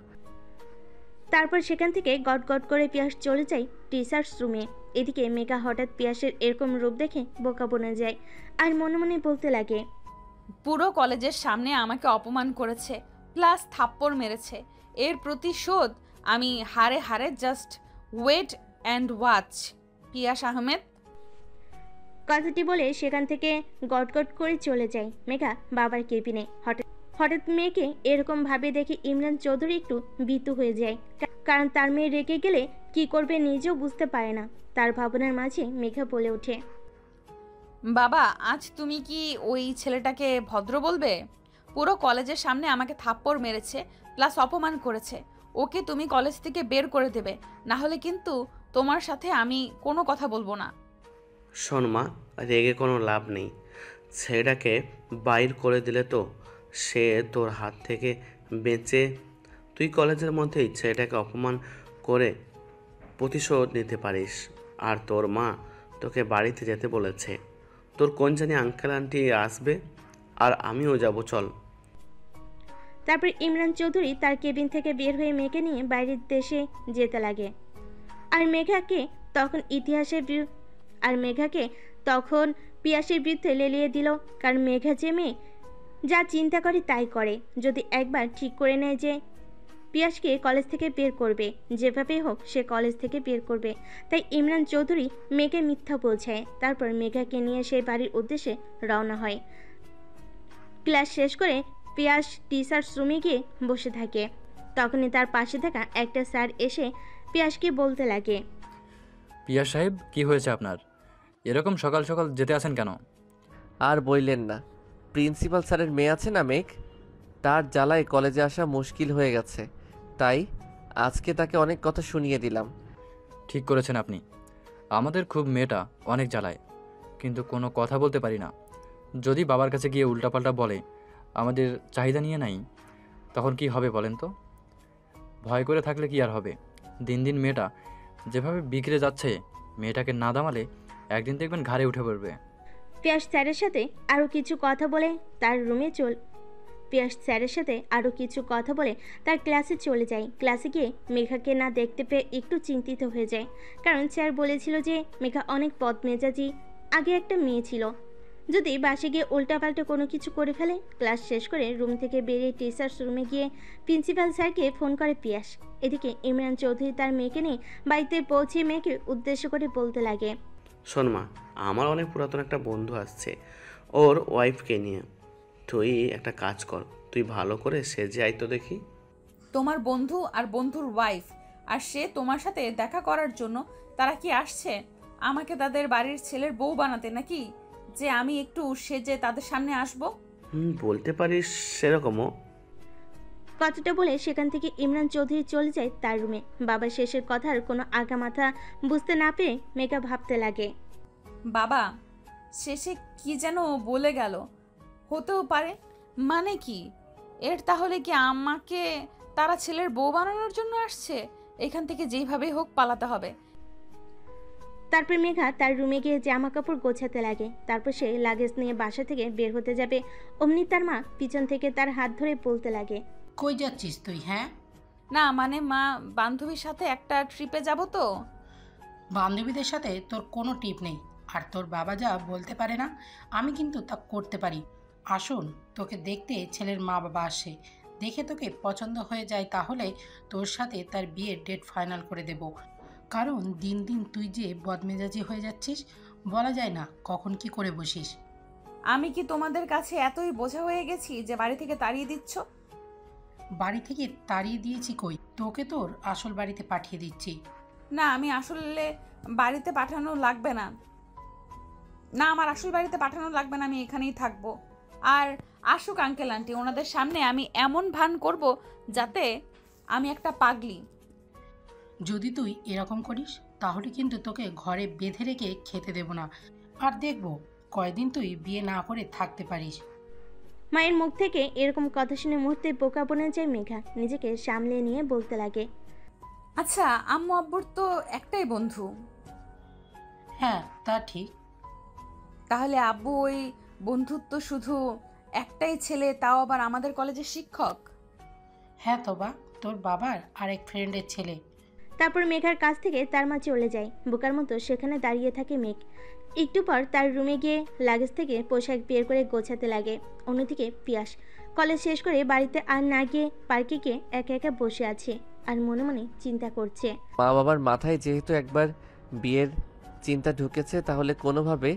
তারপর সেখান থেকে গট গট করে পিয়াস চলে যায় টিচার্স রুমে। এদিকে মেঘা হঠাৎ পিয়াসের এরকম রূপ দেখে বোকা বনে যায় আর মনে মনে বলতে লাগে, পুরো কলেজের সামনে আমাকে অপমান করেছে, প্লাস থাপ্পড় মেরেছে। এর প্রতিশোধ আমি হারে হারে জাস্ট ওয়েট অ্যান্ড ওয়াচ। পিয়াস আহমেদ। কথাটি বলে সেখান থেকে গটগট করে চলে যায় মেঘা বাবার কেবিনে। হঠাৎ মেয়েকে এরকম ভাবে দেখে ইমরান চৌধুরী একটু ভীতু হয়ে যায়, কারণ তার মেয়ে রেগে গেলে কি করবে নিজেও বুঝতে পারে না। তার ভাবনার মাঝে মেঘা বলে ওঠে, বাবা, আজ তুমি কি ওই ছেলেটাকে ভদ্র বলবে? পুরো কলেজের সামনে আমাকে থাপ্পড় মেরেছে, প্লাস অপমান করেছে। ওকে তুমি কলেজ থেকে বের করে দেবে, না হলে কিন্তু তোমার সাথে আমি কোনো কথা বলবো না। শোন মা, রেগে কোনো লাভ নেই। ছেলেটাকে বাইর করে দিলে তো সে তোর হাত থেকে বেঁচে, তুই কলেজের মধ্যেই ছেলেটাকে অপমান করে প্রতিশোধ নিতে পারিস। আর তোর মা তোকে বাড়িতে যেতে বলেছে, তোর কোন জানি আঙ্কেল আন্টি আসবে, আর আমিও যাব, চল। তারপর ইমরান চৌধুরী তার কেবিন থেকে বের হয়ে মেয়েকে নিয়ে বাইরের দেশে যেতে লাগে। আর মেঘাকে তখন পিয়াসের বিরুদ্ধে লেলিয়ে দিল, কারণ মেঘা যে মেয়ে যা চিন্তা করে তাই করে। যদি একবার ঠিক করে নেয় যে পিয়াসকে কলেজ থেকে বের করবে, যেভাবেই হোক সে কলেজ থেকে বের করবে, তাই ইমরান চৌধুরী মেয়েকে মিথ্যা বোঝায়। তারপর মেঘাকে নিয়ে সেই বাড়ির উদ্দেশ্যে রওনা হয়। ক্লাস শেষ করে পিয়াস টিচার্স রুমে গিয়ে বসে থাকে। তখনই তার পাশে থাকা একটা স্যার এসে পিয়াসকে বলতে লাগে, পিয়াস সাহেব, কি হয়েছে আপনার? এরকম সকাল সকাল যেতে আসেন কেন? আর বললেন না, প্রিন্সিপাল স্যারের মেয়ে আছে না মেঘ, তার জ্বালায় কলেজে আসা মুশকিল হয়ে গেছে, তাই আজকে তাকে অনেক কথা শুনিয়ে দিলাম। ঠিক করেছেন আপনি। আমাদের খুব মেয়েটা অনেক জ্বালায়, কিন্তু কোনো কথা বলতে পারি না। যদি বাবার কাছে গিয়ে উল্টাপাল্টা বলে আমাদের চাহিদা নিয়ে নাই, তখন কি হবে বলেন তো? ভয় করে থাকলে কি আর হবে? দিন দিন মেয়েটা যেভাবে বিগড়ে যাচ্ছে, মেয়েটাকে না দামালে একদিন দেখবেন ঘাড়ে উঠে পড়বে। পিয়াস স্যারের সাথে আরও কিছু কথা বলে তার ক্লাসে চলে যায়। ক্লাসে গিয়ে মেঘাকে না দেখতে পেয়ে একটু চিন্তিত হয়ে যায়, কারণ স্যার বলেছিল যে মেঘা অনেক বদমেজাজি। আগে একটা মেয়ে ছিল যদি বাসে গিয়ে উল্টাপাল্টা কোনো কিছু করে ফেলে। ক্লাস শেষ করে রুম থেকে বেরিয়ে টিচার্স রুমে গিয়ে প্রিন্সিপাল স্যারকে ফোন করে পিয়াস। এদিকে ইমরান চৌধুরী তার মেয়েকে নিয়ে বাড়িতে পৌঁছে মেয়েকে উদ্দেশ্য করে বলতে লাগে, শোন মা, আমার অনেক পুরাতন একটা বন্ধু আসছে ওর ওয়াইফকে নিয়ে। তুই একটা কাজ কর, তুই ভালো করে সেজে আয় তো দেখি। তোমার বন্ধু আর বন্ধুর ওয়াইফ, আর সে তোমার সাথে দেখা করার জন্য তারা কি আসছে আমাকে তাদের বাড়ির ছেলের বউ বানাতে, নাকি যে আমি একটু সেজে তাদের সামনে আসব? বলতে পারিস সেরকমও। কথাটা বলে সেখান থেকে ইমরান চৌধুরী চলে যায় তার রুমে। বাবা শেষের কথার কোনো আগা মাথা বুঝতে না পেরে মেঘা ভাবতে লাগে, বাবা শেষে কি যেন বলে গেল, হতেও পারে মানে কি এর? তাহলে কি আমাকে তারা ছেলের বউ বানানোর জন্য আসছে? এখান থেকে যেইভাবেই হোক পালাতে হবে। তারপর মেঘা তার রুমে গিয়ে জামা কাপড় গোছাতে লাগে। তারপর সে লাগেজ নিয়ে বাসা থেকে বের হতে যাবে, অমনি তার মা পিছন থেকে তার হাত ধরে বলতে লাগে, কই যাচ্ছিস তুই? হ্যাঁ, না মানে মা, বান্ধবীর সাথে একটা ট্রিপে যাব তো। বান্ধবীদের সাথে তোর কোনো টিপ নেই, আর তোর বাবা যা বলতে পারে না আমি কিন্তু তা করতে পারি। আসুন, তোকে দেখতে ছেলের মা বাবা আসে, দেখে তোকে পছন্দ হয়ে যায় তাহলে তোর সাথে তার বিয়ের ডেট ফাইনাল করে দেব। কারণ দিন দিন তুই যে বদমেজাজি হয়ে যাচ্ছিস, বলা যায় না কখন কি করে বসিস। আমি কি তোমাদের কাছে এতই বোঝা হয়ে গেছি যে বাড়ি থেকে তাড়িয়ে দিচ্ছ? বাড়ি থেকে তাড়িয়ে দিয়েছি কই, তোকে তোর আসল বাড়িতে পাঠিয়ে দিচ্ছি। না, আমি আসলে বাড়িতে পাঠানো লাগবে না, না আমার আসল বাড়িতে পাঠানো লাগবে না, আমি এখানেই থাকবো। আর আসুক আঙ্কেল আন্টি, ওনাদের সামনে আমি এমন ভান করব যাতে আমি একটা পাগলি। যদি তুই এরকম করিস তাহলে কিন্তু তোকে ঘরে বেঁধে রেখে খেতে দেব না, আর দেখবো কয়দিন তুই বিয়ে না করে থাকতে পারিস। মায়ের মুখ থেকে এরকম কথা শুনে মুহূর্তে বোকা বনে যায় মেঘা। নিজেকে সামলে নিয়ে বলতে লাগে, আচ্ছা আম্মু আব্বুর তো একটাই বন্ধু। হ্যাঁ তা ঠিক। তাহলে আব্বু ওই বন্ধুত্ব শুধু একটাই ছেলে, তাও আবার আমাদের কলেজের শিক্ষক? হ্যাঁ তো বা, তোর বাবার আরেক ফ্রেন্ডের ছেলে। তারপর মেঘার কাছ থেকে তার মা চলে যায়। বোকার মতো সেখানে দাঁড়িয়ে থাকে মেঘ। একটু পর তার রুমে গিয়ে লাগেজ থেকে পোশাক বের করে গোছাতে লাগে। অন্যদিকে পিয়াস কলেজ শেষ করে বাড়িতে আর না গিয়ে পার্কে গিয়ে একা একা বসে আছে আর মনে মনে চিন্তা করছে। মা বাবার মাথায় যেহেতু একবার বিয়ের চিন্তা ঢুকেছে, তাহলে কোনোভাবে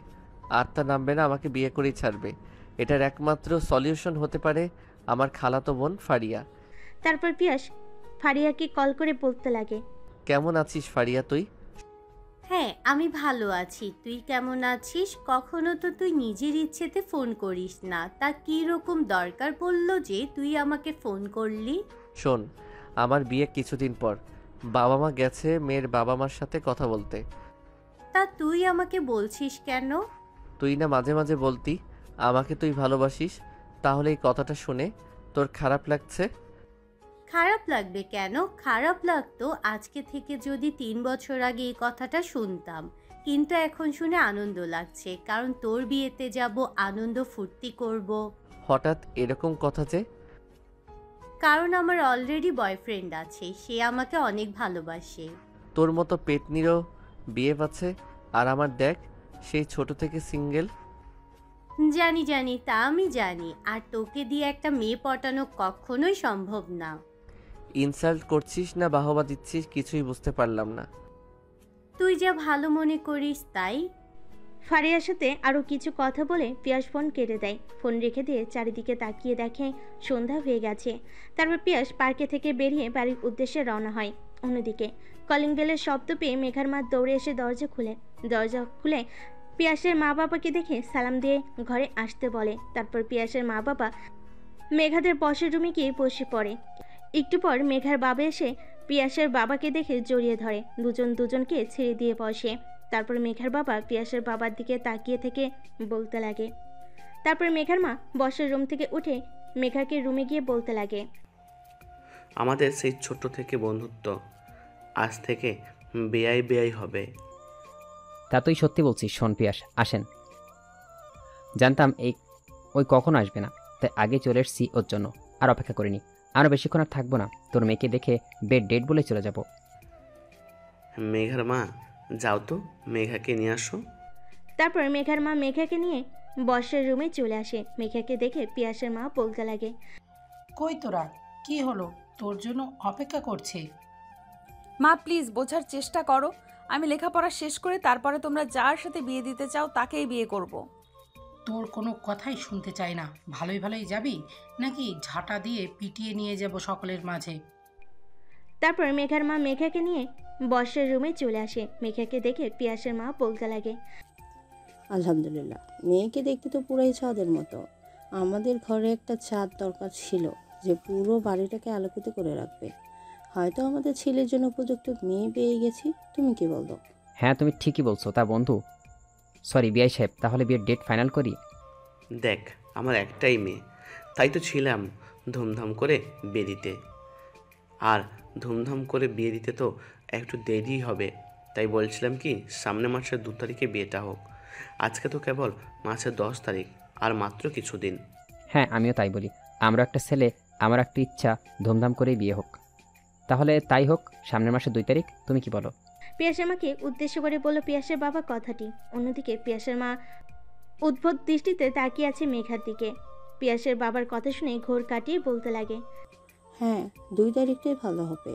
আত্মা নামবে না, আমাকে বিয়ে করেই ছাড়বে। এটার একমাত্র সলিউশন হতে পারে আমার খালাতো বোন ফারিয়া। তারপর পিয়াস ফারিয়াকে কল করে বলতে লাগে, কেমন আছিস ফারিয়া তুই? হ্যাঁ আমি ভালো আছি, তুই কেমন আছিস? কখনো তো তুই নিজের ইচ্ছেতে ফোন করিস না, তা কী রকম দরকার পড়লো যে তুই আমাকে ফোন করলি? শোন, আমার বিয়ে কিছুদিন পর, বাবা মা গেছে মেয়ের বাবা মার সাথে কথা বলতে। তা তুই আমাকে বলছিস কেন? তুই না মাঝে মাঝে বলতি আমাকে তুই ভালোবাসিস, তাহলে এই কথাটা শুনে তোর খারাপ লাগছে? খারাপ লাগবে কেন? খারাপ লাগতো আজকে থেকে যদি 3 বছর আগে এই কথাটা শুনতাম, কিন্তু এখন শুনে আনন্দ লাগছে, কারণ তোর বিয়েতে যাব, আনন্দ ফুর্তি করব। হঠাৎ এরকম কথা যে? কারণ আমার অলরেডি বয়ফ্রেন্ড আছে, সে আমাকে অনেক ভালোবাসে। তোর মতো পেটনিরও বিয়ে আছে, আর আমার দেখ সেই ছোট থেকে সিঙ্গেল। জানি জানি, তা আমি জানি, আর তোকে দিয়ে একটা মেয়ে পটানো কখনোই সম্ভব না। ইনসাল্ট করছিস না বাহবা দিচ্ছিস কিছুই বুঝতে পারলাম না। তুই যা ভালো মনে করিস তাই। ফারিয়ার সাথে আরও কিছু কথা বলে পিয়াস ফোন কেটে দেয়। ফোন রেখে দিয়ে চারিদিকে তাকিয়ে দেখে সন্ধ্যা হয়ে গেছে। তারপর পিয়াস পার্কে থেকে বেরিয়ে বাড়ির উদ্দেশ্যে রওনা হয়। অন্যদিকে কলিং বেলের শব্দ পেয়ে মেঘার মা দৌড়ে এসে দরজা খুলে পিয়াসের মা বাবাকে দেখে সালাম দিয়ে ঘরে আসতে বলে। তারপর পিয়াসের মা বাবা মেঘাদের বসের রুমে গিয়ে বসে পড়ে। একটু পর মেঘার বাবা এসে পিয়াসের বাবাকে দেখে জড়িয়ে ধরে, দুজনকে ছেড়ে দিয়ে বসে। তারপর মেঘার বাবা পিয়াসের বাবার দিকে তাকিয়ে থেকে বলতে লাগে। তারপর মেঘার মা বসের রুম থেকে উঠে মেঘাকে রুমে গিয়ে বলতে লাগে, আমাদের সেই ছোট্ট থেকে বন্ধুত্ব আজ থেকে বেয়াই হবে। তা তুই সত্যি বলছিস? শোন পিয়াস, আসেন। জানতাম ওই কখনো আসবে না, তাই আগে চলে এসছি ওর জন্য, আর অপেক্ষা করিনি। আরও বেশিক্ষণ আর থাকবো না, তোর মেয়েকে দেখে বেড ডেট বলে চলে যাব। মেঘার মা যাও তো, মেঘাকে নিয়ে আসো। তারপর মেঘার মা মেঘাকে নিয়ে বসের রুমে চলে আসে। মেঘাকে দেখে পিয়াসের মা বলতে লাগে, কই তোরা, কি হলো? তোর জন্য অপেক্ষা করছে। মা প্লিজ বোঝার চেষ্টা করো, আমি লেখাপড়া শেষ করে তারপরে তোমরা যার সাথে বিয়ে দিতে চাও তাকেই বিয়ে করব। তোর কোনো কথাই শুনতে চাই না। ভালোই ভালোই যাবি নাকি ঝাঁটা দিয়ে পিটিয়ে নিয়ে যাব সকলের মাঝে? তারপর মেঘার মা মেঘাকে নিয়ে বসের রুমে চলে আসে। মেঘাকে দেখে পিয়াসের মা বলতে লাগে, আলহামদুলিল্লাহ, মেয়েকে দেখতে তো পুরাই চাঁদের মতো। আমাদের ঘরে একটা চাঁদ দরকার ছিল যে পুরো বাড়িটাকে আলোকিত করে রাখবে। হয়তো আমাদের ছেলের জন্য উপযুক্ত মেয়ে পেয়ে গেছি। তুমি কি বলো? হ্যাঁ, তুমি ঠিকই বলছো। তা বন্ধু, সরি বিআই সাহেব, তাহলে বিয়ের ডেট ফাইনাল করি? দেখ, আমার একটাই মেয়ে, তাই তো ছিলাম ধুমধাম করে বিয়ে দিতে। আর ধুমধাম করে বিয়ে দিতে তো একটু দেরি হবে, তাই বলছিলাম কি সামনে মাসের 2 তারিখে বিয়েটা হোক। আজকে তো কেবল মাসের 10 তারিখ, আর মাত্র কিছুদিন। হ্যাঁ, আমিও তাই বলি। আমরা একটা ছেলে, আমার একটা ইচ্ছা ধুমধাম করেই বিয়ে হোক। তাহলে তাই হোক, সামনের মাসে 2 তারিখ। তুমি কি বলো? পিয়াসের মাকে উদ্দেশ্য করে বলল পিয়াসের বাবা কথাটি। অন্যদিকে পিয়াসের মা উদ্ভট দৃষ্টিতে তাকিয়ে আছে মেঘার দিকে। পিয়াসের বাবার কথা শুনে ঘোর কাটিয়ে বলতে লাগে, হ্যাঁ, 2 তারিখটাই ভালো হবে।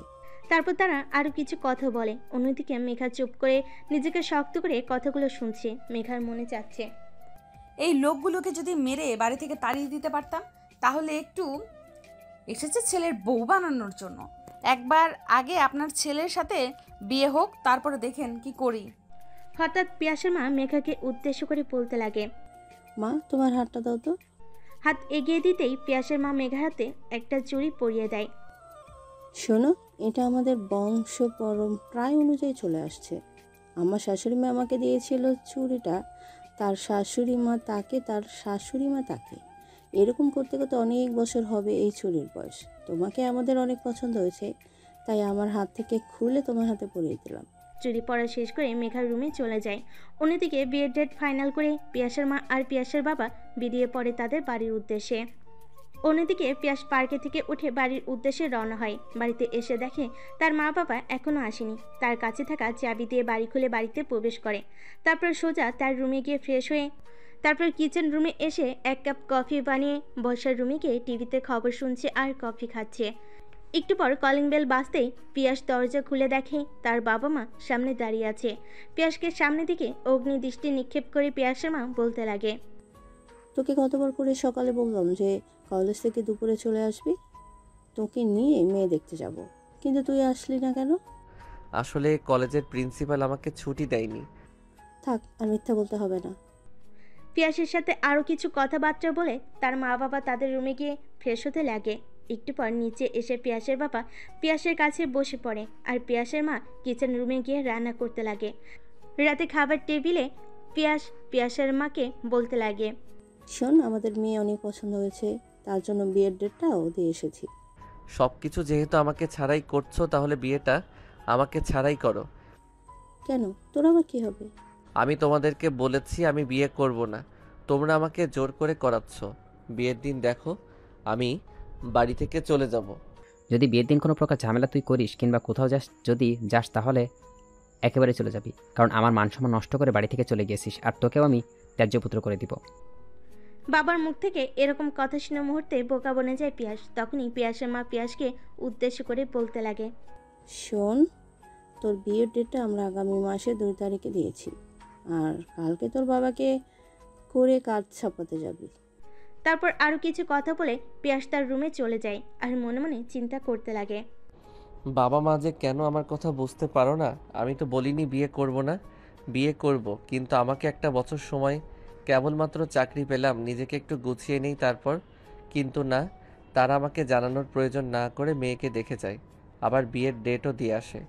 তারপর তারা আরো কিছু কথা বলে। অন্যদিকে মেঘা চুপ করে নিজেকে শক্ত করে কথাগুলো শুনছে। মেঘার মনে চাচ্ছে, এই লোকগুলোকে যদি মেরে বাড়ি থেকে তাড়িয়ে দিতে পারতাম, তাহলে একটু এসেছে ছেলের বউ বানানোর জন্য। একবার আগে আপনার ছেলের সাথে বিয়ে হোক, তারপরে দেখেন কি করি। হঠাৎ পিয়াসের মা মেঘাকে উদ্দেশ্য করে বলতে লাগে, মা, তোমার হাতটা দাও তো। হাত এগিয়ে দিতেই পিয়াসের মা মেঘার হাতে একটা চুড়ি পরিয়ে দেয়। শোনো, এটা আমাদের বংশ পরম্পরায় অনুযায়ী চলে আসছে। আমার শাশুড়ি মা আমাকে দিয়েছিল চুড়িটা, তার শাশুড়ি মা তাকে, তার শাশুড়ি মা তাকে। এরকম করতে করতে অনেক বছর হবে এই চুড়ির বয়স। তোমাকে আমাদের অনেক পছন্দ হয়েছে, তাই আমার হাত থেকে খুলে তোমার হাতে পরিয়ে দিলাম। চুরি পড়া শেষ করে মেঘার রুমে চলে যায়। অন্যদিকে বিয়ের ডেট ফাইনাল করে পিয়াসের মা আর পিয়াসের বাবা বেরিয়ে পড়ে তাদের বাড়ির উদ্দেশ্যে। অন্যদিকে পিয়াস পার্কে থেকে উঠে বাড়ির উদ্দেশ্যে রওনা হয়। বাড়িতে এসে দেখে তার মা বাবা এখনও আসেনি। তার কাছে থাকা চাবি দিয়ে বাড়ি খুলে বাড়িতে প্রবেশ করে। তারপর সোজা তার রুমে গিয়ে ফ্রেশ হয়ে তারপর কিচেন রুমে এসে 1 কাপ কফি বানিয়ে বসার রুমে গিয়ে টিভিতে খবর শুনছে আর কফি খাচ্ছে। একটু পর কলিং বেল বাজতেই পিয়াস দরজা খুলে দেখে তার বাবা মা সামনে দাঁড়িয়ে আছে। পিয়াসকে সামনে দিকে অগ্নি দৃষ্টি নিক্ষেপ করে পিয়াসের মা বলতে লাগে, তোকে কতবার করে সকালে বললাম যে কলেজ থেকে দুপুরে চলে আসবি, তোকে নিয়ে মেয়ে দেখতে যাব, কিন্তু তুই আসলি না কেন? আসলে কলেজের প্রিন্সিপাল আমাকে ছুটি দেয়নি। থাক, আর মিথ্যা বলতে হবে না। পিয়াসের সাথে আরও কিছু কথাবার্তা বলে তার মা বাবা তাদের রুমে গিয়ে ফ্রেশ হতে লাগে। একটু পর নিচে এসে পিয়াসের বাবা পিয়াসের কাছে বসে পড়ে আর পিয়াসের মা কিচেন রুমে গিয়ে রান্না করতে লাগে। রাতে খাবার টেবিলে পিয়াসের মাকে বলতে লাগে, শোন, আমাদের মেয়ে অনেক পছন্দ হয়েছে, তার জন্য বিয়ের ডেটটাও দিয়ে এসেছি। সব কিছু যেহেতু আমাকে ছাড়াই করছো, তাহলে বিয়েটা আমাকে ছাড়াই করো। কেন, তোর আবার কি হবে? আমি তোমাদেরকে বলেছি আমি বিয়ে করব না, তোমরা আমাকে জোর করে করাচ্ছ। বিয়ের দিন দেখো, আমি বাড়ি থেকে চলে যাব। যদি বিয়ের দিন কোনো প্রকার ঝামেলা তুই করিস কিংবা কোথাও যদি যাস তাহলে একেবারে চলে যাবি, কারণ আমার মান সম্মান নষ্ট করে বাড়ি থেকে চলে গিয়েছিস, আর তোকেও আমি ত্যায্যপুত্র করে দিব। বাবার মুখ থেকে এরকম কথা শুনে মুহূর্তে বোকা বনে যায় পিয়াস। তখনই পিয়াসের মা পিয়াসকে উদ্দেশ্য করে বলতে লাগে, শোন, তোর বিয়ের ডেটটা আমরা আগামী মাসে 2 তারিখে দিয়েছি, আর কালকে তোর বাবাকে করে কাজ ছাপাতে যাবি। তারপর আরও কিছু কথা বলে পিয়াস তার রুমে চলে যায় আর মনে মনে চিন্তা করতে লাগে, বাবা মা যে কেন আমার কথা বুঝতে পারো না। আমি তো বলিনি বিয়ে করব না, বিয়ে করব, কিন্তু আমাকে একটা বছর সময়, কেবলমাত্র চাকরি পেলাম, নিজেকে একটু গুছিয়ে নেই তারপর। কিন্তু না, তারা আমাকে জানানোর প্রয়োজন না করে মেয়েকে দেখে যায়, আবার বিয়ের ডেটও দিয়ে আসে।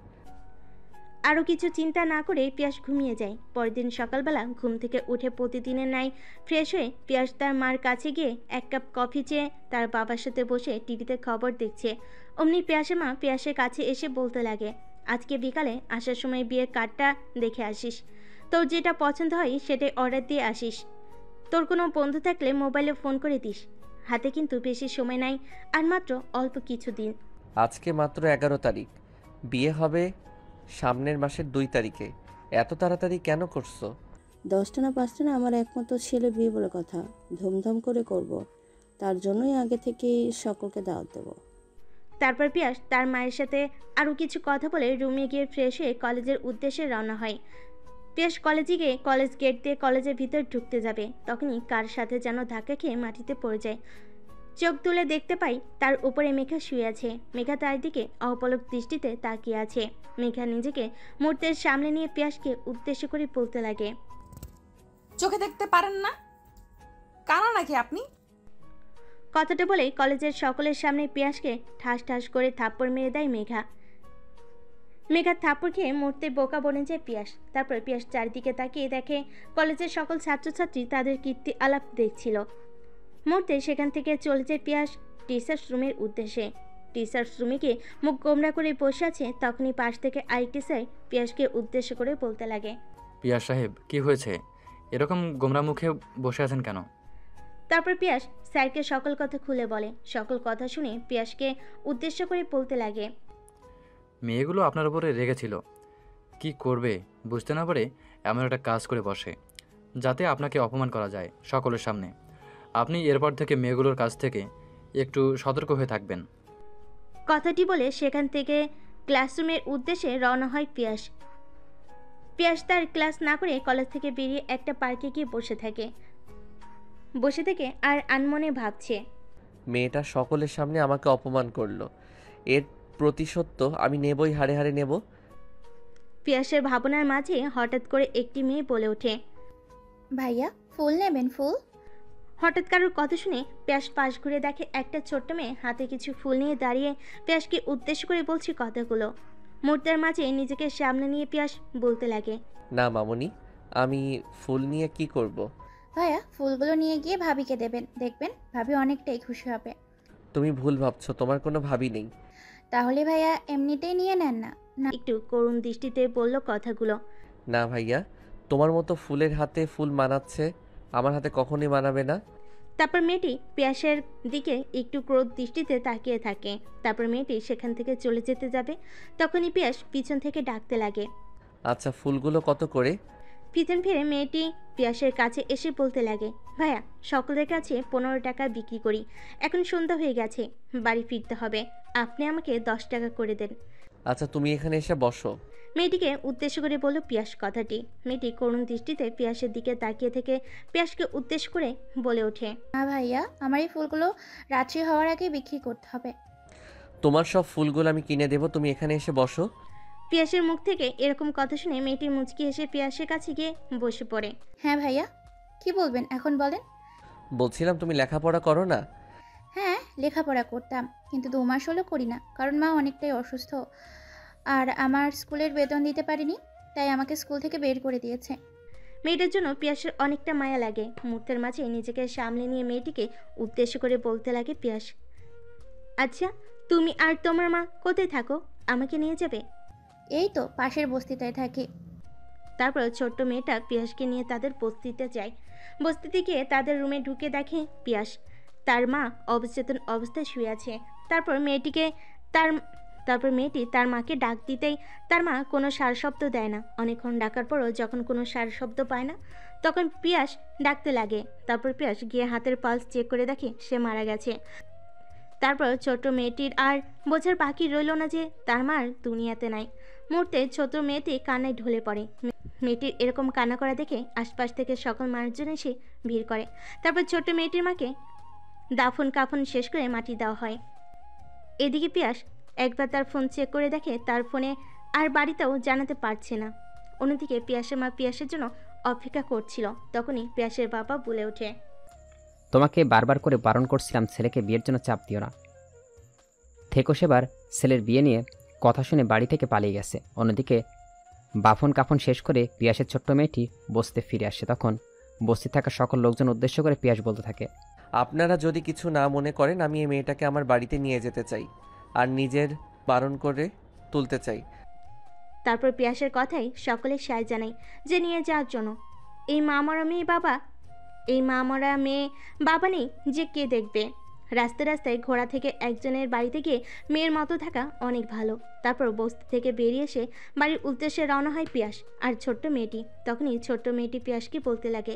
আরও কিছু চিন্তা না করে পিয়াস ঘুমিয়ে যায়। পরের দিন সকালবেলা ঘুম থেকে উঠে প্রতিদিনের ন্যায় ফ্রেশ হয়ে পিয়াস তার মার কাছে গিয়ে 1 কাপ কফি চেয়ে তার বাবার সাথে বসে টিভিতে খবর দেখছে। অমনি পিয়াসের মা পিয়াসের কাছে এসে বলতে লাগে, আজকে বিকালে আসার সময় বিয়ের কার্ডটা দেখে আসিস, তোর যেটা পছন্দ হয় সেটাই অর্ডার দিয়ে আসিস। তোর কোনো বন্ধু থাকলে মোবাইলে ফোন করে দিস, হাতে কিন্তু বেশি সময় নাই, আর মাত্র অল্প কিছু দিন। আজকে মাত্র 11 তারিখ, বিয়ে হবে সামনের মাসের 2 তারিখে, এত তাড়াতাড়ি কেন করছো? 10টা না 5টা না, আমার একমাত্র ছেলে বিয়ে বলে কথা, ধুমধাম করে করব। তার জন্যই আগে থেকেই সকলকে দাওয়াত দেবো। তারপর পিয়াস তার মায়ের সাথে আরও কিছু কথা বলে রুমে গিয়ে ফ্রেশ হয়ে কলেজের উদ্দেশ্যে রওনা হয়। পিয়াস কলেজে গিয়ে কলেজ গেট দিয়ে কলেজের ভিতর ঢুকতে যাবে, তখনই কার সাথে যেন ধাক্কা খেয়ে মাটিতে পড়ে যায়। চোখ তুলে দেখতে পাই তার উপরে মেঘা শুয়ে আছে। মেঘা তার দিকে অপলক দৃষ্টিতে তাকিয়ে আছে। মেঘা নিজেকে মুহূর্তের সামনে নিয়ে পিয়াসকে উদ্দেশ্য করে বলতে লাগে, চোখে দেখতে পারেন না? কানা নাকি আপনি? কথাটা বলে কলেজের সকলের সামনে পিয়াসকে ঠাস ঠাস করে থাপ্পড় মেরে দেয় মেঘা। মেঘার থাপ্পড় খেয়ে মুহূর্তে বোকা বনে যায় পিয়াস। তারপর পিয়াস চারিদিকে তাকিয়ে দেখে কলেজের সকল ছাত্রছাত্রী তাদের কীর্তি আলাপ দেখছিল। মুহূর্তে সেখান থেকে চলে যায় পিয়াস টিচার্স রুমের উদ্দেশ্যে। টিচার্স রুমে গিয়ে মুখ গোমরা করে বসে আছে, তখনই পাশ থেকে আরেকটি স্যার পিয়াসকে উদ্দেশ্য করে বলতে লাগে, পিয়াস সাহেব কি হয়েছে, এরকম গোমরা মুখে বসে আছেন কেন? তারপর পিয়াস স্যারকে সকল কথা খুলে বলে। সকল কথা শুনে পিয়াসকে উদ্দেশ্য করে বলতে লাগে, মেয়েগুলো আপনার উপরে রেগেছিল, কি করবে বুঝতে না পারে এমন একটা কাজ করে বসে যাতে আপনাকে অপমান করা যায় সকলের সামনে। আপনি এরপর থেকে মেয়েগুলোর কাছ থেকে একটু সতর্ক হয়ে থাকবেন। কথাটি বলে সেখান থেকে ক্লাসরুমের উদ্দেশ্যে রওনা হয় পিয়াস। পিয়াস তার ক্লাস না করে কলেজ থেকে বেরিয়ে একটা পার্কে গিয়ে বসে থেকে আর আনমনে ভাবছে, মেয়েটা সকলের সামনে আমাকে অপমান করলো, এর প্রতিশোধ তো আমি নেবই, হাড়ে হাড়ে নেব। পিয়াসের ভাবনার মাঝে হঠাৎ করে একটি মেয়ে বলে ওঠে, ভাইয়া ফুল নেবেন ফুল? হঠাৎ কারোর কথা শুনে পিয়াস পাশ ঘুরে দেখে একটা ছোট্ট মেয়ে হাতে কিছু ফুল নিয়ে দাঁড়িয়ে পিয়াসকে উদ্দেশ্য করে বলছে কথাগুলো। মুহূর্তের মাঝে নিজেকে সামনে নিয়ে পিয়াস বলতে লাগে, না মামুনি, আমি ফুল নিয়ে কি করব? ভাইয়া ফুলগুলো নিয়ে গিয়ে ভাবিকে দেবেন, দেখবেন ভাবি অনেকটাই খুশি হবে। তুমি ভুল ভাবছো, তোমার কোনো ভাবি নেই। তাহলে ভাইয়া এমনিতেই নিয়ে নেন না। একটু করুণ দৃষ্টিতে বলল কথাগুলো। না ভাইয়া, তোমার মতো ফুলের হাতে ফুল মানাচ্ছে, আমার হাতে কখনোই মানাবে না। তারপর মেয়েটি পিয়াসের দিকে একটু ক্রোধ দৃষ্টিতে তাকিয়ে থাকে। তারপর মেয়েটি সেখান থেকে চলে যেতে যাবে, তখনই পিয়াস পিছন থেকে ডাকতে লাগে, আচ্ছা ফুলগুলো কত করে? পিছন ফিরে মেয়েটি পিয়াসের কাছে এসে বলতে লাগে, ভাইয়া সকলের কাছে 15 টাকা বিক্রি করি, এখন সন্ধ্যা হয়ে গেছে, বাড়ি ফিরতে হবে, আপনি আমাকে 10 টাকা করে দেন। আচ্ছা তুমি এখানে এসে বসো। মেয়েটিকে উদ্দেশ্য করে বলল পিয়াস কথাটি। মেয়েটি করুণ দৃষ্টিতে পিয়াসের দিকে তাকিয়ে থেকে পিয়াসকে উদ্দেশ্য করে বলে ওঠে, না ভাইয়া, আমার এই ফুলগুলো রাত্রি হওয়ার আগে বিক্রি করতে হবে। তোমার সব ফুলগুলো আমি কিনে দেবো, তুমি এখানে এসে বসো। পিয়াসের মুখ থেকে এরকম কথা শুনে মেয়েটি মুচকি এসে পিয়াসের কাছে গিয়ে বসে পড়ে। হ্যাঁ ভাইয়া, কি বলবেন এখন বলেন। বলছিলাম তুমি লেখাপড়া করো না? হ্যাঁ লেখাপড়া করতাম, কিন্তু 2 মাস হলো করি না, কারণ মা অনেকটাই অসুস্থ আর আমার স্কুলের বেতন দিতে পারিনি, তাই আমাকে স্কুল থেকে বের করে দিয়েছে। মেয়েটার জন্য পিয়াসের অনেকটা মায়া লাগে। মুহূর্তের মাঝে নিজেকে সামলে নিয়ে মেয়েটিকে উদ্দেশ্য করে বলতে লাগে পিয়াস, আচ্ছা তুমি আর তোমার মা কোথায় থাকো, আমাকে নিয়ে যাবে? এই তো পাশের বস্তিটায় থাকি। তারপর ছোট্ট মেয়েটা পিয়াসকে নিয়ে তাদের বস্তিতে যায়। বস্তিতে গিয়ে তাদের রুমে ঢুকে দেখে পিয়াস তার মা অবচেতন অবস্থায় শুয়ে আছে। তারপর মেয়েটি তার মাকে ডাক দিতেই তার মা কোনো সার শব্দ দেয় না। অনেকক্ষণ ডাকার পরও যখন কোনো সার শব্দ পায় না, তখন পিয়াস ডাকতে লাগে। তারপর পিয়াস গিয়ে হাতের পালস চেক করে দেখে সে মারা গেছে। তারপর ছোট মেয়েটির আর বোঝার বাকি রইল না যে তার মা দুনিয়াতে নাই। মুহূর্তে ছোট মেয়েটি কান্নায় ঢলে পড়ে। মেয়েটির এরকম কান্না করা দেখে আশপাশ থেকে সকল মানুষজন এসে ভিড় করে। তারপর ছোট মেয়েটির মাকে দাফন কাফন শেষ করে মাটি দেওয়া হয়। এদিকে পিয়াস একবার তার ফোন চেক করে দেখে তার ফোনে আর বাড়িতেও জানাতে পারছে না। অন্যদিকে পিয়াসের মা পিয়াসের জন্য অপেক্ষা করছিল। তখনই পিয়াসের বাবা বলে ওঠে, তোমাকে বারবার করে বারণ করছিলাম ছেলেকে বিয়ের জন্য চাপ দিও না। থেকো সেবার ছেলের বিয়ে নিয়ে কথা শুনে বাড়ি থেকে পালিয়ে গেছে। অন্যদিকে বাফন কাফন শেষ করে পিয়াসের ছোট্ট মেয়েটি বসতে ফিরে আসে। তখন বসতে থাকা সকল লোকজন উদ্দেশ্য করে পিয়াস বলতে থাকে, আপনারা যদি কিছু না মনে করেন, আমি এই মেয়েটাকে আমার বাড়িতে নিয়ে যেতে চাই আর নিজের বারণ করে তুলতে চাই। তারপর পিয়াসের কথাই সকলে সায় জানায় যে নিয়ে যাওয়ার জন্য। এই মা মরা মেয়ে বাবা নেই যে কে দেখবে। রাস্তায় রাস্তায় ঘোড়া থেকে একজনের বাড়িতে গিয়ে মেয়ের মতো থাকা অনেক ভালো। তারপর বস্তি থেকে বেরিয়ে এসে বাড়ির উদ্দেশ্যে রওনা হয় পিয়াস আর ছোট্ট মেয়েটি। তখনই ছোট্ট মেয়েটি পিয়াসকে বলতে লাগে,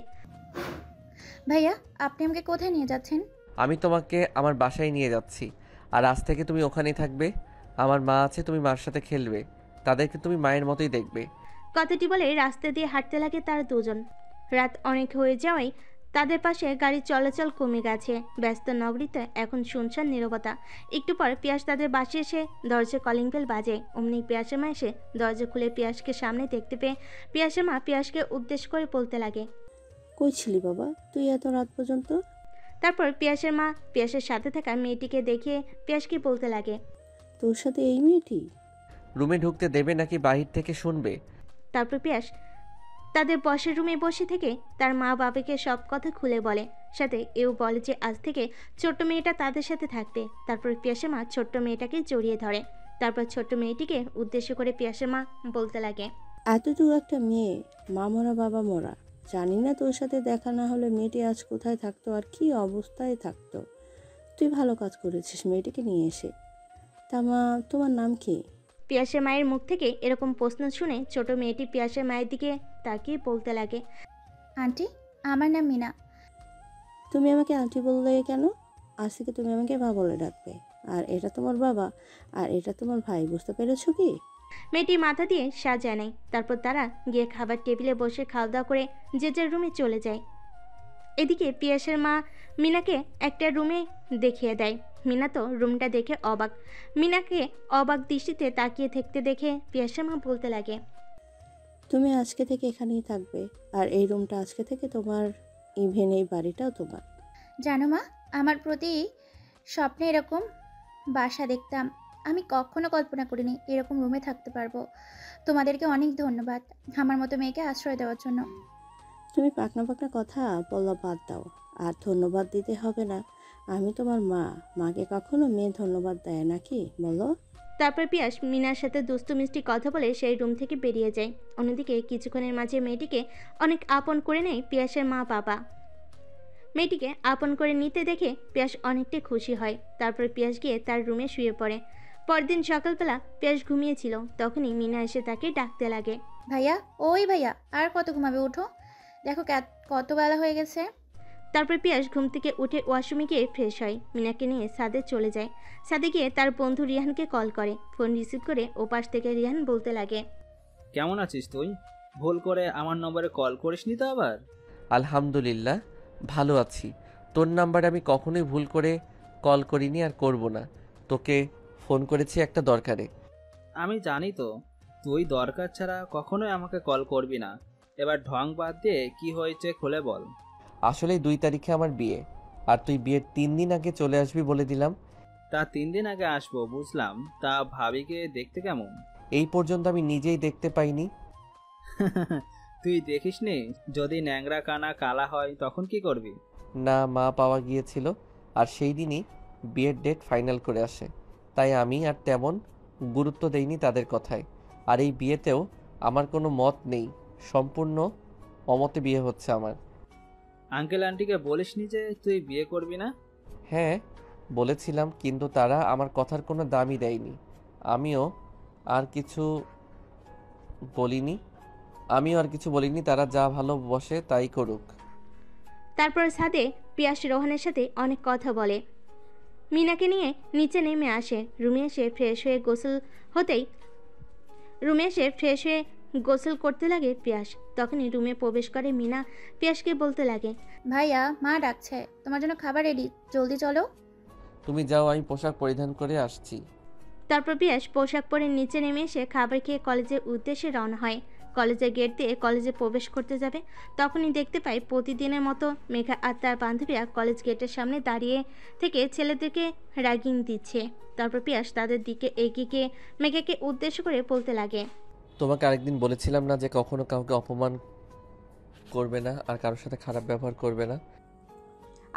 ভাইয়া আপনি আমাকে কোথায় নিয়ে যাচ্ছেন? আমি তোমাকে আমার বাসায় নিয়ে যাচ্ছি, আর আজ থেকে তুমি ওখানেই থাকবে। আমার মা আছে, তুমি মার সাথে খেলবে, তাদেরকে তুমি মায়ের মতোই দেখবে। কথাটি বলে রাস্তা দিয়ে হাঁটতে লাগে তারা দুজন। রাত অনেক হয়ে যাওয়ায় তাদের পাশে গাড়ির চলাচল কমে গেছে। ব্যস্ত নগরীতে এখন শুনশান নীরবতা। একটু পর পিয়াস তাদের বাসে এসে দরজা কলিং বেল বাজে। অমনি পিয়াসের মা এসে দরজা খুলে পিয়াসকে সামনে দেখতে পেয়ে পিয়াসের মা পিয়াসকে উদ্দেশ্য করে বলতে লাগে, কই ছিলি বাবা তুই এত রাত পর্যন্ত? তারপর পিয়াসের মা পিয়াসের সাথে থাকা মেয়েটিকে দেখিয়ে পিয়াসকে বলতে লাগে, তোর সাথে এই মেয়েটি? রুমে ঢুকতে দেবে নাকি বাহির থেকে শুনবে? তারপর পিয়াস তাদের বসের রুমে বসে থেকে তার মা বাবাকে সব কথা খুলে বলে, সাথে এও বলে যে আজ থেকে ছোট্ট মেয়েটা তাদের সাথে থাকবে। তারপর পিয়াসের মা ছোট্ট মেয়েটাকে জড়িয়ে ধরে। তারপর ছোট্ট মেয়েটিকে উদ্দেশ্য করে পিয়াসের মা বলতে লাগে, এতটুকু একটা মেয়ে, মা মরা বাবা মরা, জানি না তোর সাথে দেখা না হলে মেয়েটি আজ কোথায় থাকতো আর কি অবস্থায় থাকতো। তুই ভালো কাজ করেছিস মেয়েটিকে নিয়ে এসে। তা মা, তোমার নাম কি? পিয়াসের মায়ের মুখ থেকে এরকম প্রশ্ন শুনে ছোট মেয়েটি পিয়াসের মায়ের দিকে তাকিয়ে বলতে লাগে, আন্টি আমার নাম মিনা। তুমি আমাকে আন্টি বললে কেন? আজ থেকে তুমি আমাকে মা বলে ডাকবে। আর এটা তোমার বাবা আর এটা তোমার ভাই, বুঝতে পেরেছো কি? মেয়েটি মাথা দিয়ে সাজায় নেয়। তারপর তারা গিয়ে খাবার টেবিলে বসে খাওয়া দাওয়া করে যে যার রুমে চলে যায়। এদিকে পিয়াসের মা মিনাকে একটা রুমে দেখিয়ে দেয়। মিনা তো রুমটা দেখে অবাক। মিনাকে অবাক দৃষ্টিতে তাকিয়ে থাকতে দেখে পিয়াসের মা বলতে লাগে, তুমি আজকে থেকে এখানেই থাকবে আর এই রুমটা আজকে থেকে তোমার, ইভেন এই বাড়িটাও তোমার। জানো মা, আমার প্রতি স্বপ্নে এরকম বাসা দেখতাম। আমি কখনো কল্পনা করিনি এরকম রুমে থাকতে পারবো। তোমাদেরকে অনেক ধন্যবাদ আমার মতো মেয়েকে আশ্রয় দেওয়ার জন্য। তুমি পাকনা পাকনা কথা বলা বাদ দাও, আর ধন্যবাদ দিতে হবে না। আমি তোমার মা, মাকে কখনো মেয়ে ধন্যবাদ দেয় নাকি বলো? তারপর পিয়াস মিনার সাথে দুষ্টু মিষ্টি কথা বলে সেই রুম থেকে বেরিয়ে যায়। অন্যদিকে কিছুক্ষণের মাঝে মেয়েটিকে অনেক আপন করে নেয় পিয়াসের মা বাবা। মেয়েটিকে আপন করে নিতে দেখে পিয়াস অনেকটাই খুশি হয়। তারপর পিয়াস গিয়ে তার রুমে শুয়ে পড়ে। পরদিন সকালবেলা পিয়াস ঘুমিয়েছিল, তখনই মিনা এসে তাকে ডাকতে লাগে, ভাইয়া ওই ভাইয়া আর কত ঘুমাবে, ওঠো, দেখো কত বেলা হয়ে গেছে। তারপর পিয়াস ঘুম থেকে উঠে ওয়াশরুমে গিয়ে ফ্রেশ হয়। মিনাকে নিয়ে সাদে চলে যায়। সাদে গিয়ে তার বন্ধু রিহানকে কল করে। ফোন রিসিভ করে ওপাশ থেকে রিহান বলতে লাগে, কেমন আছিস তুই? ভুল করে আমার নম্বরে কল করিসনি তো আবার? আলহামদুলিল্লাহ ভালো আছি। তোর নাম্বারে আমি কখনোই ভুল করে কল করিনি আর করব না। তোকে ফোন করেছি একটা দরকারে। আমি জানি তো, তুই দরকার ছাড়া কখনোই আমাকে কল করবি না। এবার ঢং বাদ দিয়ে কি হয়েছে খুলে বল। আসলে 2 তারিখে আমার বিয়ে, আর তুই বিয়ের 3 দিন আগে চলে আসবি বলে দিলাম। তা 3 দিন আগে আসবো বুঝলাম, তা ভাবিকে দেখতে কেমন? এই পর্যন্ত আমি নিজেই দেখতে পাইনি। তুই দেখিসনি? যদি ন্যাংরা কানা কালা হয় তখন কি করবি? না, মা পাওয়া গিয়েছিল আর সেই দিনই বিয়ের ডেট ফাইনাল করে আসে, তাই আমি আর তেমন গুরুত্ব দেইনি তাদের কথায়। আর এই বিয়েতেও আমার কোনো মত নেই, সম্পূর্ণ অমতে বিয়ে হচ্ছে আমার। আঙ্কেল আন্টিকে বলিসনি যে তুই বিয়ে করবি না? হ্যাঁ বলেছিলাম, কিন্তু তারা আমার কথার কোনো দামই দেয়নি। আমিও আর কিছু বলিনি, তারা যা ভালোবাসে তাই করুক। তারপর সাদে পিয়াস রোহানের সাথে অনেক কথা বলে। মিনাকে নিয়ে নিচে নেমে আসে। রুমে এসে ফ্রেশ হয়ে গোসল করতে লাগে পিয়াস। তখনই রুমে প্রবেশ করে মিনা। পিয়াসকে বলতে লাগে, ভাইয়া মা ডাকছে, তোমার জন্য খাবার রেডি, জলদি চলো। তুমি যাও, আমি পোশাক পরিধান করে আসছি। তারপর পিয়াস পোশাক পরে নিচে নেমে এসে খাবার খেয়ে কলেজের উদ্দেশ্যে রওনা হয়। কলেজের গেট দিয়ে কলেজে প্রবেশ করতে যাবে, তখনই দেখতে পাই প্রতিদিনের মতো মেঘা আর তার বান্ধবীরা কলেজ গেটের সামনে দাঁড়িয়ে থেকে ছেলেদেরকে র্যাগিং দিচ্ছে। তারপর পিয়াস তাদের দিকে এগিয়ে গিয়ে মেঘাকে উদ্দেশ্য করে বলতে লাগে, তোমাকে আরেকদিন বলেছিলাম না যে কখনো কাউকে অপমান করবে না আর কারোর সাথে খারাপ ব্যবহার করবে না?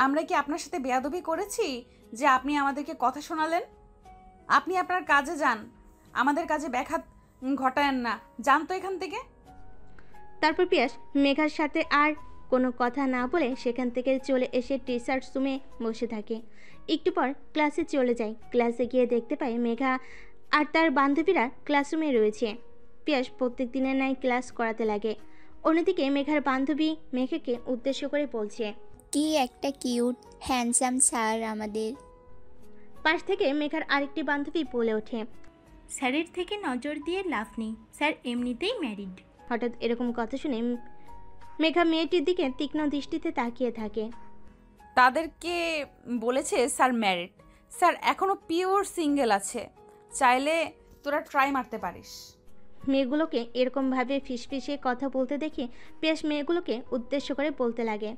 আমরা কি আপনার সাথে বেয়াদবি করেছি যে আপনি আমাদেরকে কথা শোনালেন? আপনি আপনার কাজে যান, আমাদের কাজে ব্যাঘাত ঘটায়েন না, যান তো এখান থেকে। তারপর পিয়াস মেঘার সাথে আর কোনো কথা না বলে সেখান থেকে চলে এসে টিচার্স রুমে বসে থাকে। একটু পর ক্লাসে চলে যায়। ক্লাসে গিয়ে দেখতে পায় মেঘা আর তার বান্ধবীরা ক্লাসরুমে রয়েছে। পিয়াস প্রত্যেক দিনের ন্যায় ক্লাস করাতে লাগে। অন্যদিকে মেঘার বান্ধবী মেঘাকে উদ্দেশ্য করে বলছে, কি একটা কিউট হ্যান্ডসাম স্যার আমাদের। পাশ থেকে মেঘার আরেকটি বান্ধবী বলে ওঠে, স্যারের থেকে নজর দিয়ে লাভ নেই, স্যার এমনিতেই ম্যারিড। হঠাৎ এরকম কথা শুনে মেঘা মেয়েটির দিকে তীক্ষ্ণ দৃষ্টিতে তাকিয়ে থাকে। তাদেরকে বলেছে স্যার ম্যারিড, স্যার এখনো পিওর সিঙ্গেল আছে, চাইলে তোরা ট্রাই মারতে পারিস। মেয়েগুলোকে এরকমভাবে ফিসফিসিয়ে কথা বলতে দেখে পিয়াস মেয়েগুলোকে উদ্দেশ্য করে বলতে লাগে,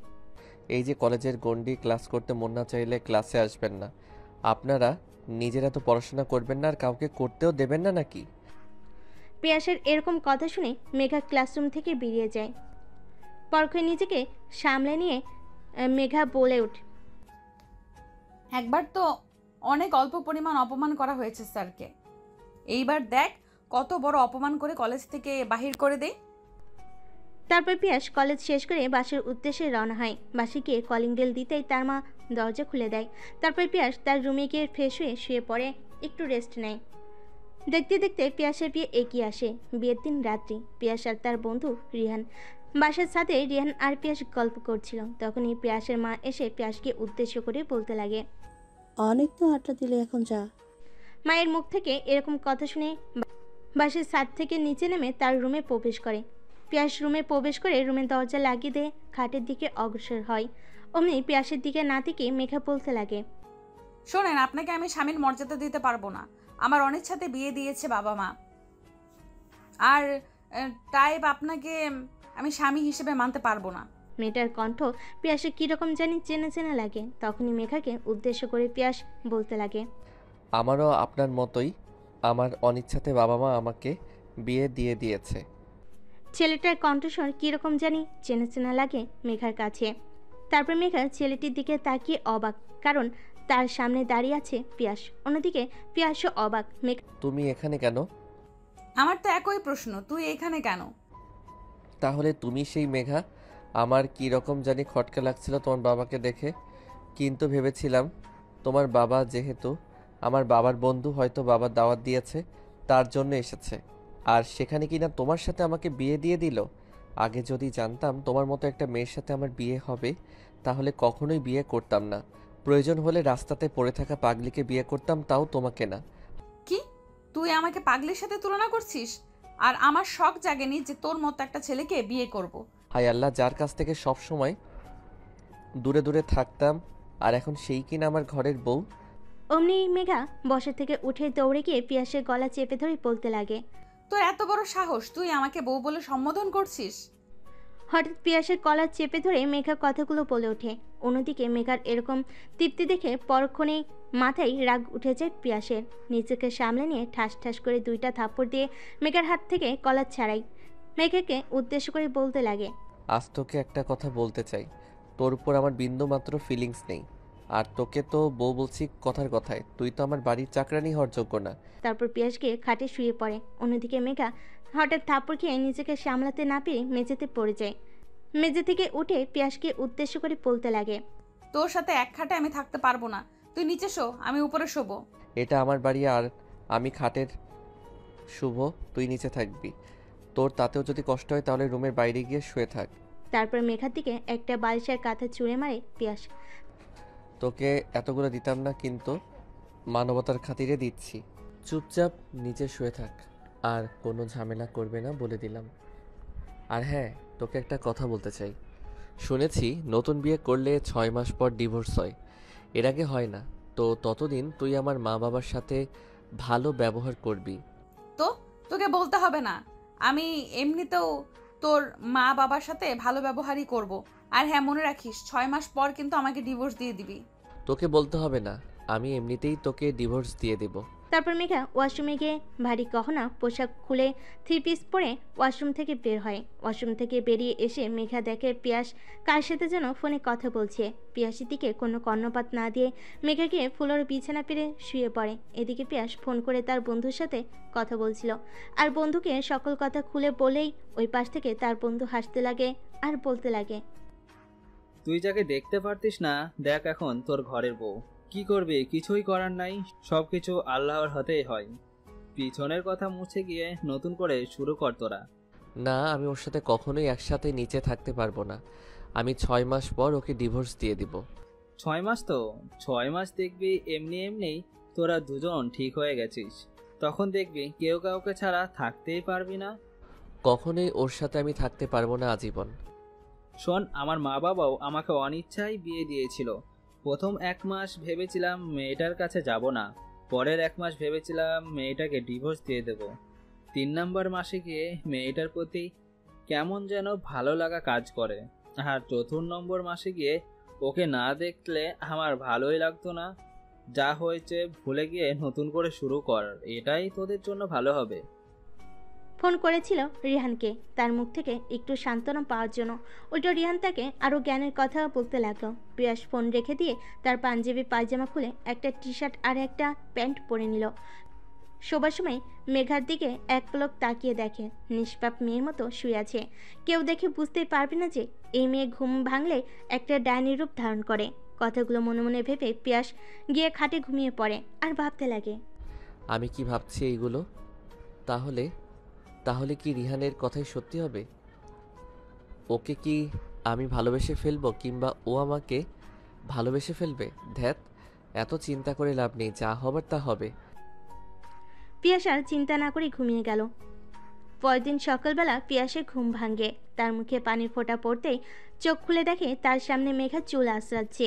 এই যে কলেজের গণ্ডি, ক্লাস করতে মন না চাইলে ক্লাসে আসবেন না। আপনারা নিজেরা তো পড়াশোনা করবেন না আর কাউকে করতেও দেবেন না নাকি? পিয়াসের এরকম কথা শুনে মেঘা ক্লাসরুম থেকে বেরিয়ে যায়। পরক্ষণে নিজেকে সামলে নিয়ে মেঘা বলে ওঠে, একবার তো অনেক অল্প পরিমাণ অপমান করা হয়েছে স্যারকে, এইবার দেখ কত বড় অপমান করে কলেজ থেকে বাহির করে দেয়। তারপর পিয়াস কলেজ শেষ করে বাসের উদ্দেশ্যে রওনা হয়। বাসে গিয়ে কলিং বেল দিতেই তার মা দরজা খুলে দেয়। তারপর পিয়াস তার রুমে গিয়ে ফ্রেশ হয়ে শুয়ে পড়ে, একটু রেস্ট নেয়। দেখতে দেখতে পিয়াসের বিয়ে এগিয়ে আসে। বিয়ের দিন রাত্রি পিয়াস আর তার বন্ধু রিহান বাসার সাথে রিহান আর পিয়াস গল্প করছিল। তখনই পিয়াসের মা এসে পিয়াসকে উদ্দেশ্য করে বলতে লাগে, অনেক তো আড্ডা দিলে, এখন যা। মায়ের মুখ থেকে এরকম কথা শুনে বাসের ছাদ থেকে নিচে নেমে তার রুমে প্রবেশ করে। পিয়াস রুমে প্রবেশ করে রুমের দরজা লাগিয়ে দিয়ে খাটের দিকে অগ্রসর হয়। অমনি পিয়াসের দিকে না থেকে মেঘা বলতে লাগে, শোনেন, আপনাকে আমি স্বামীর মর্যাদা দিতে পারবো না। আমার অনিচ্ছাতে বিয়ে দিয়েছে বাবা মা, আর তাই আপনাকে আমি স্বামী হিসেবে মানতে পারবো না। মেয়েটার কণ্ঠ পিয়াসের কীরকম জানি চেনা চেনা লাগে। তখনই মেঘাকে উদ্দেশ্য করে পিয়াস বলতে লাগে, আমারও আপনার মতোই আমার অনিচ্ছাতে বাবা মা আমাকে বিয়ে দিয়ে দিয়েছে। ছেলেটার কণ্ঠস্বর কীরকম জানি চেনা চেনা লাগে মেঘার কাছে। তারপর মেঘা ছেলেটির দিকে তাকিয়ে অবাক, কারণ তার সামনে দাঁড়িয়ে আছে পিয়াস। অন্যদিকে পিয়াসও অবাক। তুমি এখানে কেন? আমার তো একই প্রশ্ন, তুই এখানে কেন? তাহলে তুমি সেই মেঘা? আমার কি রকম জানি খটকা লাগছিল তোমার বাবাকে দেখে, কিন্তু ভেবেছিলাম তোমার বাবা যেহেতু আমার বাবার বন্ধু, হয়তো বাবার দাওয়াত দিয়েছে তার জন্য এসেছে, আর সেখানে কিনা তোমার সাথে আমাকে বিয়ে দিয়ে দিল। আগে যদি জানতাম তোমার মতো একটা মেয়ের সাথে আমার বিয়ে হবে, তাহলে কখনোই বিয়ে করতাম না। প্রয়োজন হলে রাস্তাতে পড়ে থাকা পাগলিকে বিয়ে করতাম, তাও তোমাকে না। কি, তুই আমাকে পাগলির সাথে তুলনা করছিস? আর আমার শখ জাগেনি যে তোর মতো একটা ছেলেকে বিয়ে করব। হায় আল্লাহ, যার কাছ থেকে সব সময় দূরে দূরে থাকতাম, আর এখন সেই কিনা আমার ঘরের বউ। অমনি মেঘা বসা থেকে উঠে দৌড়ে গিয়ে পিয়াসের গলা চেপে ধরে বলতে লাগে, তোর এত বড় সাহস, তুই আমাকে বউ বলে সম্বোধন করছিস? হঠাৎ পিয়াসের গলা চেপে ধরে মেঘা কথাগুলো বলে ওঠে। অন্যদিকে মেঘার এরকম তৃপ্তি দেখে পরক্ষণেই মাথায় রাগ উঠে যায় পিয়াসের। নিজেকে সামলে নিয়ে ঠাস ঠাস করে দুইটা থাপ্পড় দিয়ে মেঘার হাত থেকে কলার ছাড়াই মেঘাকে উদ্দেশ্য করে বলতে লাগে, আজ তোকে একটা কথা বলতে চাই। তোর উপর আমার বিন্দু মাত্র ফিলিংস নেই, আর তোকে তো বউ বলছি কথার কথায়, তুই তো আমার বাড়ির চাকরানি হওয়ার যোগ্য না। তারপর পিয়াসকে খাটে শুয়ে পড়ে। অন্যদিকে মেঘা হঠাৎ থাপ্পড় খেয়ে নিজেকে সামলাতে না পেরে মেঝেতে পড়ে যায়। মেঝে থেকে উঠে পিয়াসকে উদ্দেশ্য করে বলতে লাগে, তোর সাথে এক খাটে আমি থাকতে পারবো না, তুই নিচে শো, আমি উপরে শোবো। এটা আমার বাড়ি, আর আমি খাটের শুভ, তুই নিচে থাকবি। তোর তাতেও যদি কষ্ট হয় তাহলে রুমের বাইরে গিয়ে শুয়ে থাক। তারপর মেঘার দিকে একটা বালিশের কাঁথা ছুঁড়ে মারে পিয়াস। তোকে এতগুলো দিতাম না, কিন্তু মানবতার খাতিরে দিচ্ছি। চুপচাপ নিচে শুয়ে থাক, আর কোনো ঝামেলা করবে না বলে দিলাম। আর হ্যাঁ, তোকে একটা কথা বলতে চাই। শুনেছি নতুন বিয়ে করলে 6 মাস পর ডিভোর্স হয়, এর আগে হয় না। তো ততদিন তুই আমার মা বাবার সাথে ভালো ব্যবহার করবি। তো তোকে বলতে হবে না, আমি এমনিতেও তোর মা বাবার সাথে ভালো ব্যবহারই করব। আর হ্যাঁ, মনে রাখিস 6 মাস পর কিন্তু আমাকে ডিভোর্স দিয়ে দিবি। তোকে বলতে হবে না, আমি এমনিতেই তোকে ডিভোর্স দিয়ে দেব। তারপর মেঘা ওয়াশরুমে গিয়ে ভারী গহনা পোশাক খুলে 3 পিস পরে ওয়াশরুম থেকে বের হয়। ওয়াশরুম থেকে বেরিয়ে এসে মেঘা দেখে পিয়াস কার সাথে যেন ফোনে কথা বলছে। পিয়াসের দিকে কোনো কর্ণপাত না দিয়ে মেঘা গিয়ে ফুলের বিছানা পেরে শুয়ে পড়ে। এদিকে পিয়াস ফোন করে তার বন্ধুর সাথে কথা বলছিল, আর বন্ধুকে সকল কথা খুলে বলেই ওই পাশ থেকে তার বন্ধু হাসতে লাগে আর বলতে লাগে, তুই যাকে দেখতে পারতিস না, দেখ এখন তোর ঘরের বউ। কি করবি? কিছুই করার নাই, সবকিছু আল্লাহর হাতেই হয়। পিছনের কথা মুছে গিয়ে নতুন করে শুরু কর তোরা। না, আমি ওর সাথে কখনোই একসাথে নিচে থাকতে পারবো না। আমি 6 মাস পর ওকে ডিভোর্স দিয়ে দিব। 6 মাস তো? 6 মাস দেখবি এমনি এমনি তোরা দুজন ঠিক হয়ে গেছিস। তখন দেখবি কেউ কাউকে ছাড়া থাকতেই পারবি না। কখনোই ওর সাথে আমি থাকতে পারবো না আজীবন। শোন, আমার মা বাবাও আমাকে অনিচ্ছায় বিয়ে দিয়েছিল। প্রথম 1 মাস ভেবেছিলাম মেয়েটার কাছে যাব না, পরের 1 মাস ভেবেছিলাম মেয়েটাকে ডিভোর্স দিয়ে দেব। 3 নম্বর মাসে গিয়ে মেয়েটার প্রতি কেমন যেন ভালো লাগা কাজ করে, আর 4 নম্বর মাসে গিয়ে ওকে না দেখলে আমার ভালোই লাগতো না। যা হয়েছে ভুলে গিয়ে নতুন করে শুরু কর, এটাই তোদের জন্য ভালো হবে। ফোন করেছিল রিহানকে তার মুখ থেকে একটু সান্ত্বনা পাওয়ার জন্য। উল্টো রিহান তাকে আরও জ্ঞানের কথা বলতে লাগলো। পিয়াস ফোন রেখে দিয়ে তার পাঞ্জাবি পায়জামা খুলে একটা টি শার্ট আর একটা প্যান্ট পরে নিল। শোবার সময় মেঘার দিকে এক পলক তাকিয়ে দেখে নিষ্পাপ মেয়ের মতো শুয়ে আছে। কেউ দেখে বুঝতেই পারবে না যে এই মেয়ে ঘুম ভাঙলে একটা ডাইনি রূপ ধারণ করে। কথাগুলো মনে মনে ভেবে পিয়াস গিয়ে খাটে ঘুমিয়ে পড়ে আর ভাবতে লাগে, আমি কি ভাবছি এইগুলো? তাহলে কি রিহানের কথাই সত্যি হবে? ওকে কি আমি ভালোবেসে ফেলবো, কিংবা ও আমাকে ভালোবেসে ফেলবে? ধ্যাত, এত চিন্তা করে লাভ নেই, যা হবার তা হবে। পিয়াস আর চিন্তা না করে ঘুমিয়ে গেল। পরদিন সকালবেলা পিয়াসের ঘুম ভাঙে। তার মুখে পানির ফোঁটা পড়তেই চোখ খুলে দেখে তার সামনে মেঘা চুল আঁচড়াচ্ছে।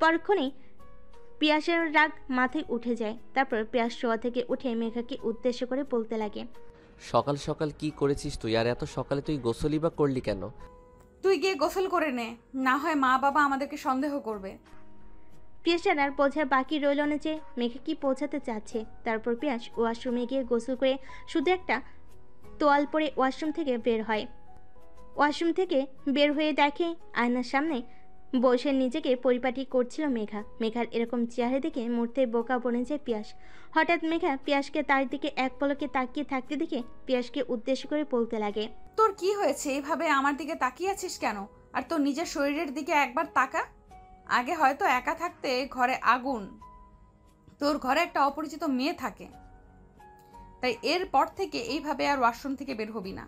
পরক্ষণেই পিয়াসের রাগ মাথায় উঠে যায়। তারপর পিয়াস শোয়া থেকে উঠে মেঘাকে উদ্দেশ্য করে বলতে লাগে, সকাল সকাল কি করেছিস তুই? আর এত সকালে তুই গোসলই বা করলি কেন? তুই গিয়ে গোসল করে নে, না হয় মা বাবা আমাদেরকে সন্দেহ করবে। পিয়াসের আর বোঝার বাকি রইল না যে মেঘা কি পৌঁছাতে চাচ্ছে। তারপর পিয়াস ওয়াশরুমে গিয়ে গোসল করে শুধু একটা তোয়াল পরে ওয়াশরুম থেকে বের হয়। ওয়াশরুম থেকে বের হয়ে দেখে আয়নার সামনে বসে নিজেকে পরিপাটি করছিল মেঘা। মেঘার এরকম চেহারা দেখে মুহূর্তে বোকা বনে যায় পিয়াস। হঠাৎ মেঘা পিয়াসকে তার দিকে এক পলকে তাকিয়ে থাকতে দেখে পিয়াসকে উদ্দেশ্য করে বলতে লাগে, তোর কি হয়েছে? এইভাবে আমার দিকে তাকিয়ে আছিস কেন? আর তোর নিজের শরীরের দিকে একবার তাকা। আগে হয়তো একা থাকতে ঘরে আগুন, তোর ঘরে একটা অপরিচিত মেয়ে থাকে, তাই এরপর থেকে এইভাবে আর ওয়াশরুম থেকে বের হবি না।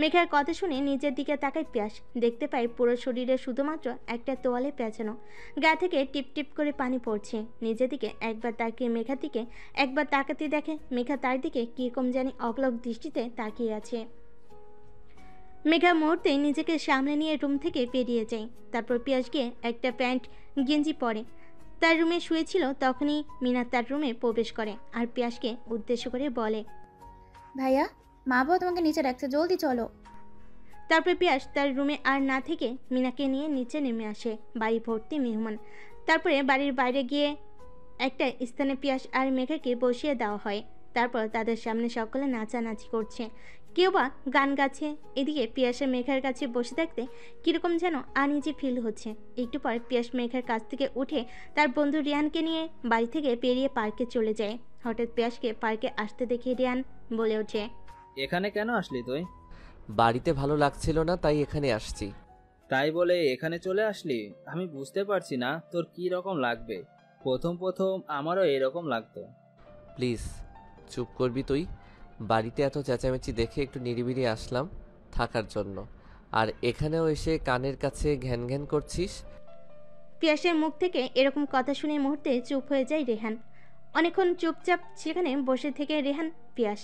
মেঘার কথা শুনে নিজের দিকে তাকায় পিয়াস। দেখতে পায় পুরো শরীরে শুধুমাত্র একটা তোয়ালে পেঁচানো, গা থেকে টিপ টিপ করে পানি পড়ছে। নিজের দিকে একবার তাকিয়ে মেঘার দিকে একবার তাকাতে দেখে মেঘা তার দিকে কীরকম জানি অগলক দৃষ্টিতে তাকিয়ে আছে। মেঘা মুহূর্তে নিজেকে সামনে নিয়ে রুম থেকে বেরিয়ে যায়। তারপর পিয়াস গিয়ে একটা প্যান্ট গেঞ্জি পরে তার রুমে শুয়েছিল। তখনই মিনা তার রুমে প্রবেশ করে আর পিয়াসকে উদ্দেশ্য করে বলে, ভাইয়া, মা বাবা তোমাকে নিচে রাখছে, জলদি চলো। তারপর পিয়াস তার রুমে আর না থেকে মিনাকে নিয়ে নিচে নেমে আসে। বাড়ি ভর্তি মেহমান। তারপরে বাড়ির বাইরে গিয়ে একটা স্থানে পিয়াস আর মেঘাকে বসিয়ে দেওয়া হয়। তারপর তাদের সামনে সকলে নাচানাচি করছে, কেউ বা গান গাচ্ছে। এদিকে পিয়াসের মেঘার কাছে বসে থাকতে কীরকম যেন আনইজি ফিল হচ্ছে। একটু পর পিয়াস মেঘার কাছ থেকে উঠে তার বন্ধু রিয়ানকে নিয়ে বাড়ি থেকে বেরিয়ে পার্কে চলে যায়। হঠাৎ পিয়াসকে পার্কে আসতে দেখে রিয়ান বলে ওঠে, এখানে কেন আসলি তুই? বাড়িতে ভালো লাগছিল না, তাই এখানে আসছি। তাই বলে এখানে চলে আসলি? আমি বুঝতে পারছি না তোর কি রকম লাগবে। প্রথম আমারও এরকম লাগতো। প্লিজ চুপ করবি তুই? বাড়িতে এত চেঁচামেচি দেখে একটু নিরিবিলি আসলাম থাকার জন্য, আর এখানেও এসে কানের কাছে ঘ্যান ঘ্যান করছিস। পিয়াসের মুখ থেকে এরকম কথা শুনে মুহূর্তে চুপ হয়ে যায় রেহান। অনেকক্ষণ চুপচাপ সেখানে বসে থেকে রেহান পিয়াস।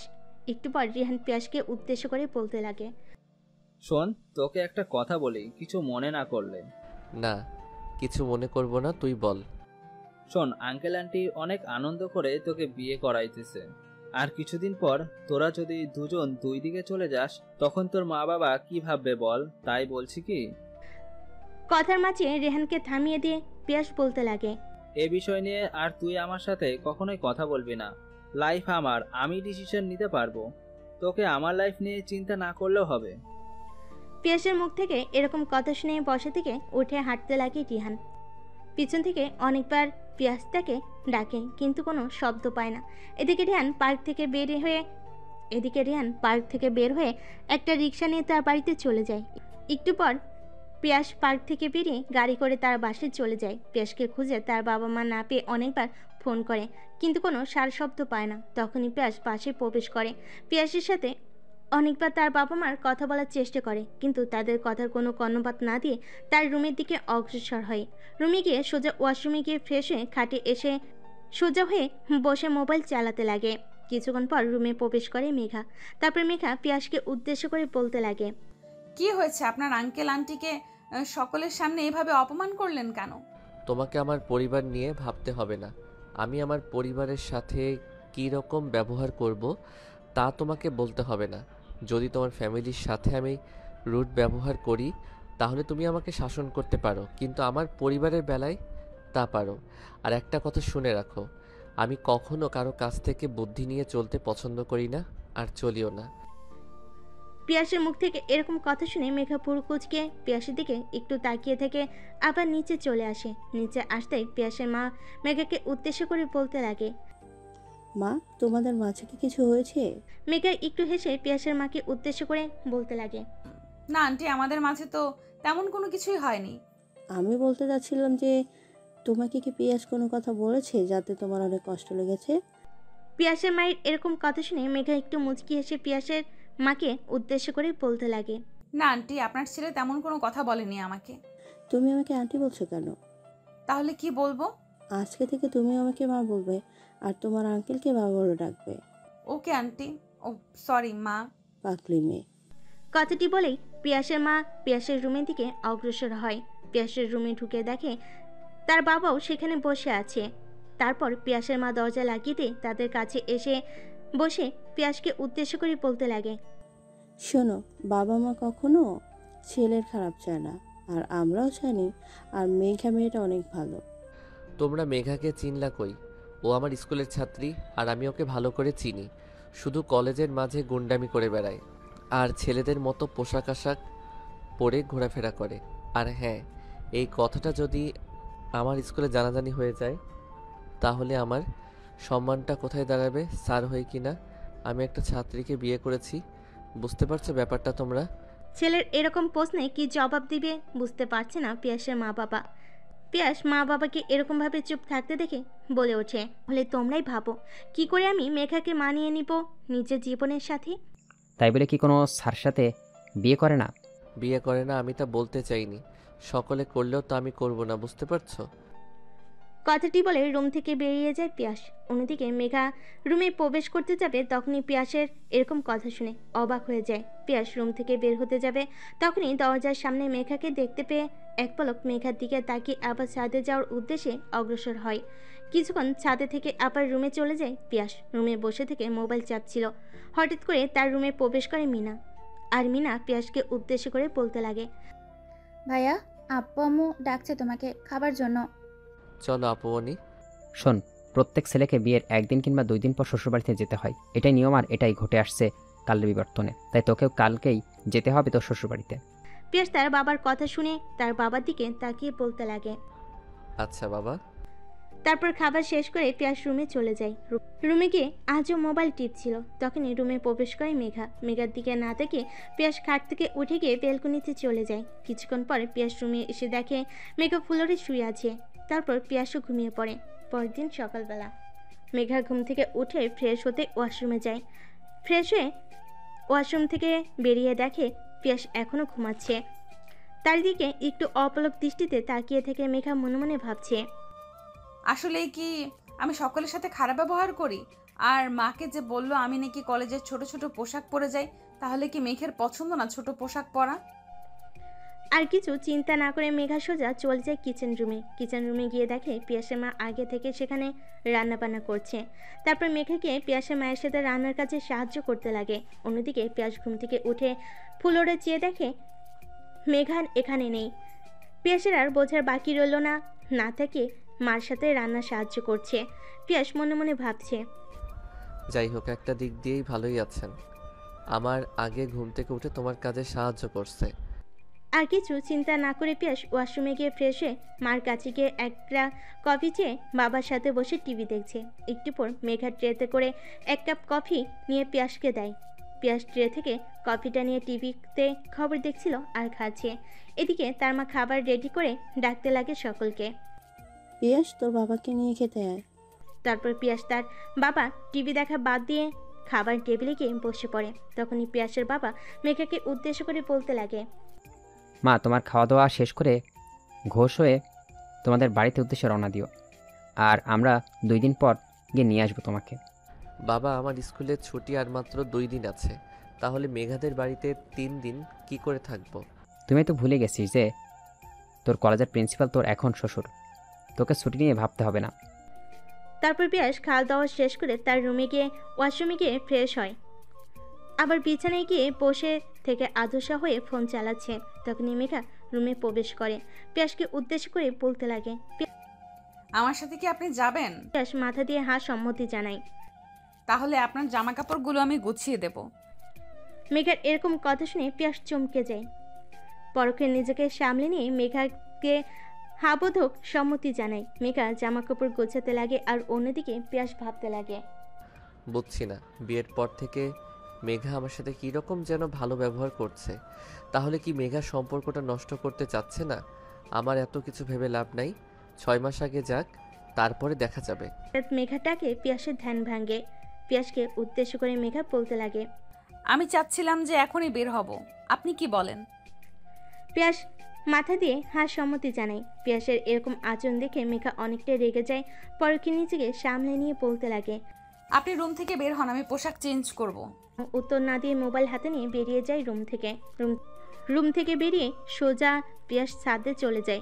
একটু পর রেহান পিয়াসকে উদ্দেশ্য করে বলতে লাগে, শোন, তোকে একটা কথা বলি, কিছু মনে না করলে। না, কিছু মনে করব না, তুই বল। শোন, আঙ্কেল আন্টি অনেক আনন্দ করে তোকে বিয়ে করাইতেছে, আর কিছুদিন পর তোরা যদি দুজন দুই দিকে চলে যাস তখন তোর মা বাবা কি ভাববে বল? তাই বলছি কি। কথার মাঝে রেহানকে থামিয়ে দিয়ে পিয়াস বলতে লাগে, এ বিষয় নিয়ে আর তুই আমার সাথে কখনোই কথা বলবি না। লাইফ আমার, আমি ডিসিশন নিতে পারবো, তোকে আমার লাইফ নিয়ে চিন্তা না করলেও হবে। পিয়াসের মুখ থেকে এরকম কথা শুনে বসে থেকে উঠে হাঁটতে লাগে রিহান। পিছন থেকে অনেকবার পিয়াস তাকে ডাকে, কিন্তু কোনো শব্দ পায় না। এদিকে রিহান পার্ক থেকে বের হয়ে একটা রিক্সা নিয়ে তার বাড়িতে চলে যায়। একটু পর পিয়াস পার্ক থেকে বেরিয়ে গাড়ি করে তার বাসায় চলে যায়। পিয়াসকে খুঁজে তার বাবা মা না পেয়ে অনেকবার ফোন করে, কিন্তু কোনো সার শব্দ পায় না। তখনই পিয়াস বাসায় প্রবেশ করে। পিয়াসের সাথে অনেকবার তার বাবা মার কথা বলার চেষ্টা করে, কিন্তু তাদের কথার কোনো কর্ণপাত না দিয়ে তার রুমের দিকে অগ্রসর হয়। রুমে গিয়ে সোজা ওয়াশরুমে গিয়ে ফ্রেশ হয়ে খাটে এসে সোজা হয়ে বসে মোবাইল চালাতে লাগে। কিছুক্ষণ পর রুমে প্রবেশ করে মেঘা। তারপর মেঘা পিয়াসকে উদ্দেশ্য করে বলতে লাগে, কি হয়েছে? আপনার আঙ্কেল আন্টিকে সকলের সামনে এভাবে অপমান করলেন কেন? তোমাকে আমার পরিবার নিয়ে ভাবতে হবে না। আমি আমার পরিবারের সাথে কী রকম ব্যবহার করব তা তোমাকে বলতে হবে না। যদি তোমার ফ্যামিলির সাথে আমি রুড ব্যবহার করি তাহলে তুমি আমাকে শাসন করতে পারো, কিন্তু আমার পরিবারের বেলায় তা পারো। আর একটা কথা শুনে রাখো, আমি কখনো কারো কাছ থেকে বুদ্ধি নিয়ে চলতে পছন্দ করি না, আর চলিও না। পিয়াসের মুখ থেকে এরকম কথা শুনে মেঘা পুরো কুচকে পিয়াসের দিকে একটু তাকিয়ে থেকে আবার নিচে চলে আসে। নিচে আসতেই পিয়াসের মা মেঘাকে উদ্দেশ্য করে বলতে লাগে, মা, তোমাদের মাঝে কি কিছু হয়েছে? মেঘা একটু হেসে পিয়াসের মাকে উদ্দেশ্য করে বলতে লাগে, না আন্টি, আমাদের মাঝে তো তেমন কোনো কিছুই হয়নি। আমি বলতে চাচ্ছিলাম যে তোমাকে কি পিয়াস কোনো কথা বলেছে যাতে তোমার অনেক কষ্ট লেগেছে? পিয়াসের মায়ের এরকম কথা শুনে মেঘা একটু মুচকি হেসে পিয়াসের মাকে উদ্দেশ্য করে বলতে লাগে, না আন্টি, আপনার ছেলে তেমন কোনো কথা বলেনি আমাকে। তুমি আমাকে আন্টি বলছো কেন? তাহলে কি বলবো? আজকে থেকে তুমি আমাকে মা বলবে আর তোমার আঙ্কেলকে বাবা বলে ডাকবে। Okay aunty. ও সরি মা। পাগলি মেয়ে। কথাটি বলেই পিয়াসের মা পিয়াসের রুমের দিকে অগ্রসর হয়। পিয়াসের রুমে ঢুকে দেখে তার বাবাও সেখানে বসে আছে। তারপর পিয়াসের মা দরজা লাগিয়ে দিয়ে তাদের কাছে এসে বসে পিয়াসকে উদ্দেশ্য করে বলতে লাগে, শোনো, বাবা মা কখনো ছেলের খারাপ চায় না, আর আমরাও চাইনি। আর মেঘা মেয়েটা অনেক ভালো। তোমরা মেঘাকে চিনলা কই? ও আমার স্কুলের ছাত্রী, আর আমি ওকে ভালো করে চিনি। শুধু কলেজের মাঝে গুন্ডামি করে বেড়ায়, আর ছেলেদের মতো পোশাক আশাক পরে ঘোরাফেরা করে। আর হ্যাঁ, এই কথাটা যদি আমার স্কুলে জানাজানি হয়ে যায় তাহলে আমার সম্মানটা কোথায় দাঁড়াবে? স্যার হই কি না আমি একটা ছাত্রীকে বিয়ে করেছি। বুঝতে পারছো ব্যাপারটা তোমরা? ছেলের এরকম প্রশ্নে কি জবাব দিবে বুঝতে পারছে না পিয়াসের মা বাবা। পিয়াস মা বাবাকে এরকমভাবে চুপ থাকতে দেখে বলে ওঠে, হলে তোমরাই ভাবো কি করে আমি মেঘাকে মানিয়ে নিব নিজের জীবনের সাথে। তাই বলে কি কোনো স্যার সাথে বিয়ে করে না? বিয়ে করে না আমি তা বলতে চাইনি। সকলে করলেও তো আমি করব না, বুঝতে পারছো? কথাটি বলে রুম থেকে বেরিয়ে যায় পিয়াস। অন্যদিকে মেঘা রুমে প্রবেশ করতে যাবে, তখনই পিয়াসের এরকম কথা শুনে অবাক হয়ে যায়। পিয়াস রুম থেকে বের হতে যাবে, তখনই দরজার সামনে মেঘাকে দেখতে পেয়ে এক পলক মেঘার দিকে তাকিয়ে আবার ছাদে যাওয়ার উদ্দেশ্যে অগ্রসর হয়। কিছুক্ষণ ছাদে থেকে আবার রুমে চলে যায় পিয়াস। রুমে বসে থেকে মোবাইল চাপছিল। হঠাৎ করে তার রুমে প্রবেশ করে মিনা। আর মিনা পিয়াসকে উদ্দেশ্য করে বলতে লাগে, ভাইয়া, আব্বু আম্মু ডাকছে তোমাকে খাবার জন্য। চলো আপুমনি। শোন, প্রত্যেক ছেলেকে বিয়ের একদিন কিংবা 2 দিন পর শ্বশুরবাড়িতে যেতে হয়। এটাই নিয়ম, আর এটাই ঘটে আসছে কালের বিবর্তনে। তাই তোকেও কালকেই যেতে হবে তোর শ্বশুরবাড়িতে। পিয়াস তার বাবার কথা শুনে তার বাবার দিকে তাকিয়ে বলতে লাগে, আচ্ছা বাবা। তারপর খাবার শেষ করে পিয়াস রুমে চলে যায়। রুমে গিয়ে আজও মোবাইল টিপছিল। তখনই রুমে প্রবেশ করে মেঘা। মেঘার দিকে না তাকিয়ে পিয়াস খাট থেকে উঠে গিয়ে বেলকনিতে চলে যায়। কিছুক্ষণ পরে পিয়াস রুমে এসে দেখে মেঘা ফ্লোরে শুয়ে আছে। তারপর পিয়াসও ঘুমিয়ে পড়ে। পরের দিন সকালবেলা মেঘা ঘুম থেকে উঠে ফ্রেশ হতে ওয়াশরুমে যায়। ফ্রেশ হয়ে ওয়াশরুম থেকে বেরিয়ে দেখে পিয়াস এখনও ঘুমাচ্ছে। তার দিকে একটু অপলক দৃষ্টিতে তাকিয়ে থেকে মেঘা মনে মনে ভাবছে, আসলে কি আমি সকলের সাথে খারাপ ব্যবহার করি? আর মাকে যে বললো আমি নাকি কলেজের ছোট ছোট পোশাক পরে যাই, তাহলে কি মেঘের পছন্দ না ছোট পোশাক পরা? আর কিছু চিন্তা না করে মেঘা সোজা চলে যায় কিচেন রুমে। কিচেন রুমে গিয়ে দেখে পিয়াসের মা আগে থেকে সেখানে রান্নাবান্না করছে। তারপর মেঘাকে পিয়াসের মায়ের সাথে রান্নার কাজে সাহায্য করতে লাগে। অন্যদিকে পিয়াস ঘুম থেকে উঠে ফ্লোরে চেয়ে দেখে মেঘা এখানে নেই। পিয়াসের আর বোঝার বাকি রইল না, না থেকে মার সাথে রান্না সাহায্য করছে। পিয়াস মনে মনে ভাবছে, যাই হোক, একটা দিক দিয়েই ভালোই আছেন। আমার আগে ঘুম থেকে উঠে তোমার কাজে সাহায্য করছে। আর কিছু চিন্তা না করে পিয়াস ওয়াশরুমে গিয়ে ফ্রেশ হয়ে মার কাছে গিয়ে একটা কফি চেয়ে বাবার সাথে বসে টিভি দেখছে। একটু পর মেঘা ট্রেতে করে 1 কাপ কফি নিয়ে পিয়াসকে দেয়। পিয়াস ট্রে থেকে কফিটা নিয়ে টিভিতে খবর দেখছিল আর খাচ্ছে। এদিকে তার মা খাবার রেডি করে ডাকতে লাগে সকলকে। পিয়াস, তোর বাবাকে নিয়ে খেতে আয়। তারপর পিয়াস তার বাবা টিভি দেখা বাদ দিয়ে খাবার টেবিলে গিয়ে বসে পড়ে। তখনই পিয়াসের বাবা মেঘাকে উদ্দেশ্য করে বলতে লাগে, মা, তোমার খাওয়া দাওয়া শেষ করে ঘোষ হয়ে তোমাদের বাড়িতে উদ্দেশ্যে রওনা দিও, আর আমরা 2 দিন পর গিয়ে নিয়ে আসবো তোমাকে। বাবা, আমার স্কুলের ছুটি আর মাত্র 2 দিন আছে, তাহলে মেঘাদের বাড়িতে 3 দিন কি করে থাকবো? তুমি তো ভুলে গেছিস যে তোর কলেজের প্রিন্সিপাল তোর এখন শ্বশুর, তোকে ছুটি নিয়ে ভাবতে হবে না। তারপর পিয়াস খাওয়া দাওয়া শেষ করে তার রুমে গিয়ে ওয়াশরুমে গিয়ে ফ্রেশ হয়, আবার বিছানায় গিয়ে বসে থেকে আদর্শা হয়ে ফোন চালাচ্ছে। তখনই মেঘা রুমে প্রবেশ করে, পিয়াসকে উদ্দেশ্য করে বলতে লাগে, আমার সাথে কি আপনি যাবেন? পিয়াস মাথা দিয়ে হ্যাঁ সম্মতি জানায়। তাহলে আপনার জামা কাপড়গুলো আমি গুছিয়ে দেব। মেঘার এরকম কথা শুনে পিয়াস চমকে যায়। পরক্ষে নিজেকে সামলে নিয়ে মেঘাকে হাবোধক সম্মতি জানায়। মেঘা জামা কাপড় গোছাতে লাগে আর অন্যদিকে পিয়াস ভাবতে লাগে, বুঝছি না, বিয়ের পর থেকে মেঘা আমার সাথে কীরকম যেন ভালো ব্যবহার করছে। তাহলে কি মেঘা সম্পর্কটা নষ্ট করতে চাচ্ছে না? আমার এত কিছু ভেবে লাভ নাই, 6 মাস আগে যাক, তারপরে দেখা যাবে। মেঘাটাকে পিয়াসের ধ্যান ভাঙে। পিয়াসকে উদ্দেশ্য করে মেঘা বলতে লাগে, আমি চাচ্ছিলাম যে এখনই বের হব, আপনি কি বলেন? পিয়াস মাথা দিয়ে হ্যাঁ সম্মতি জানায়। পিয়াসের এরকম আচরণ দেখে মেঘা অনেকটা রেগে যায়। পরক্ষে নিজেকে সামলে নিয়ে বলতে লাগে, আপনি রুম থেকে বের হন, আমি পোশাক চেঞ্জ করব। উত্তর না দিয়ে মোবাইল হাতে নিয়ে বেরিয়ে যায় রুম থেকে। রুম থেকে বেরিয়ে সোজা পিয়াস ছাদে চলে যায়।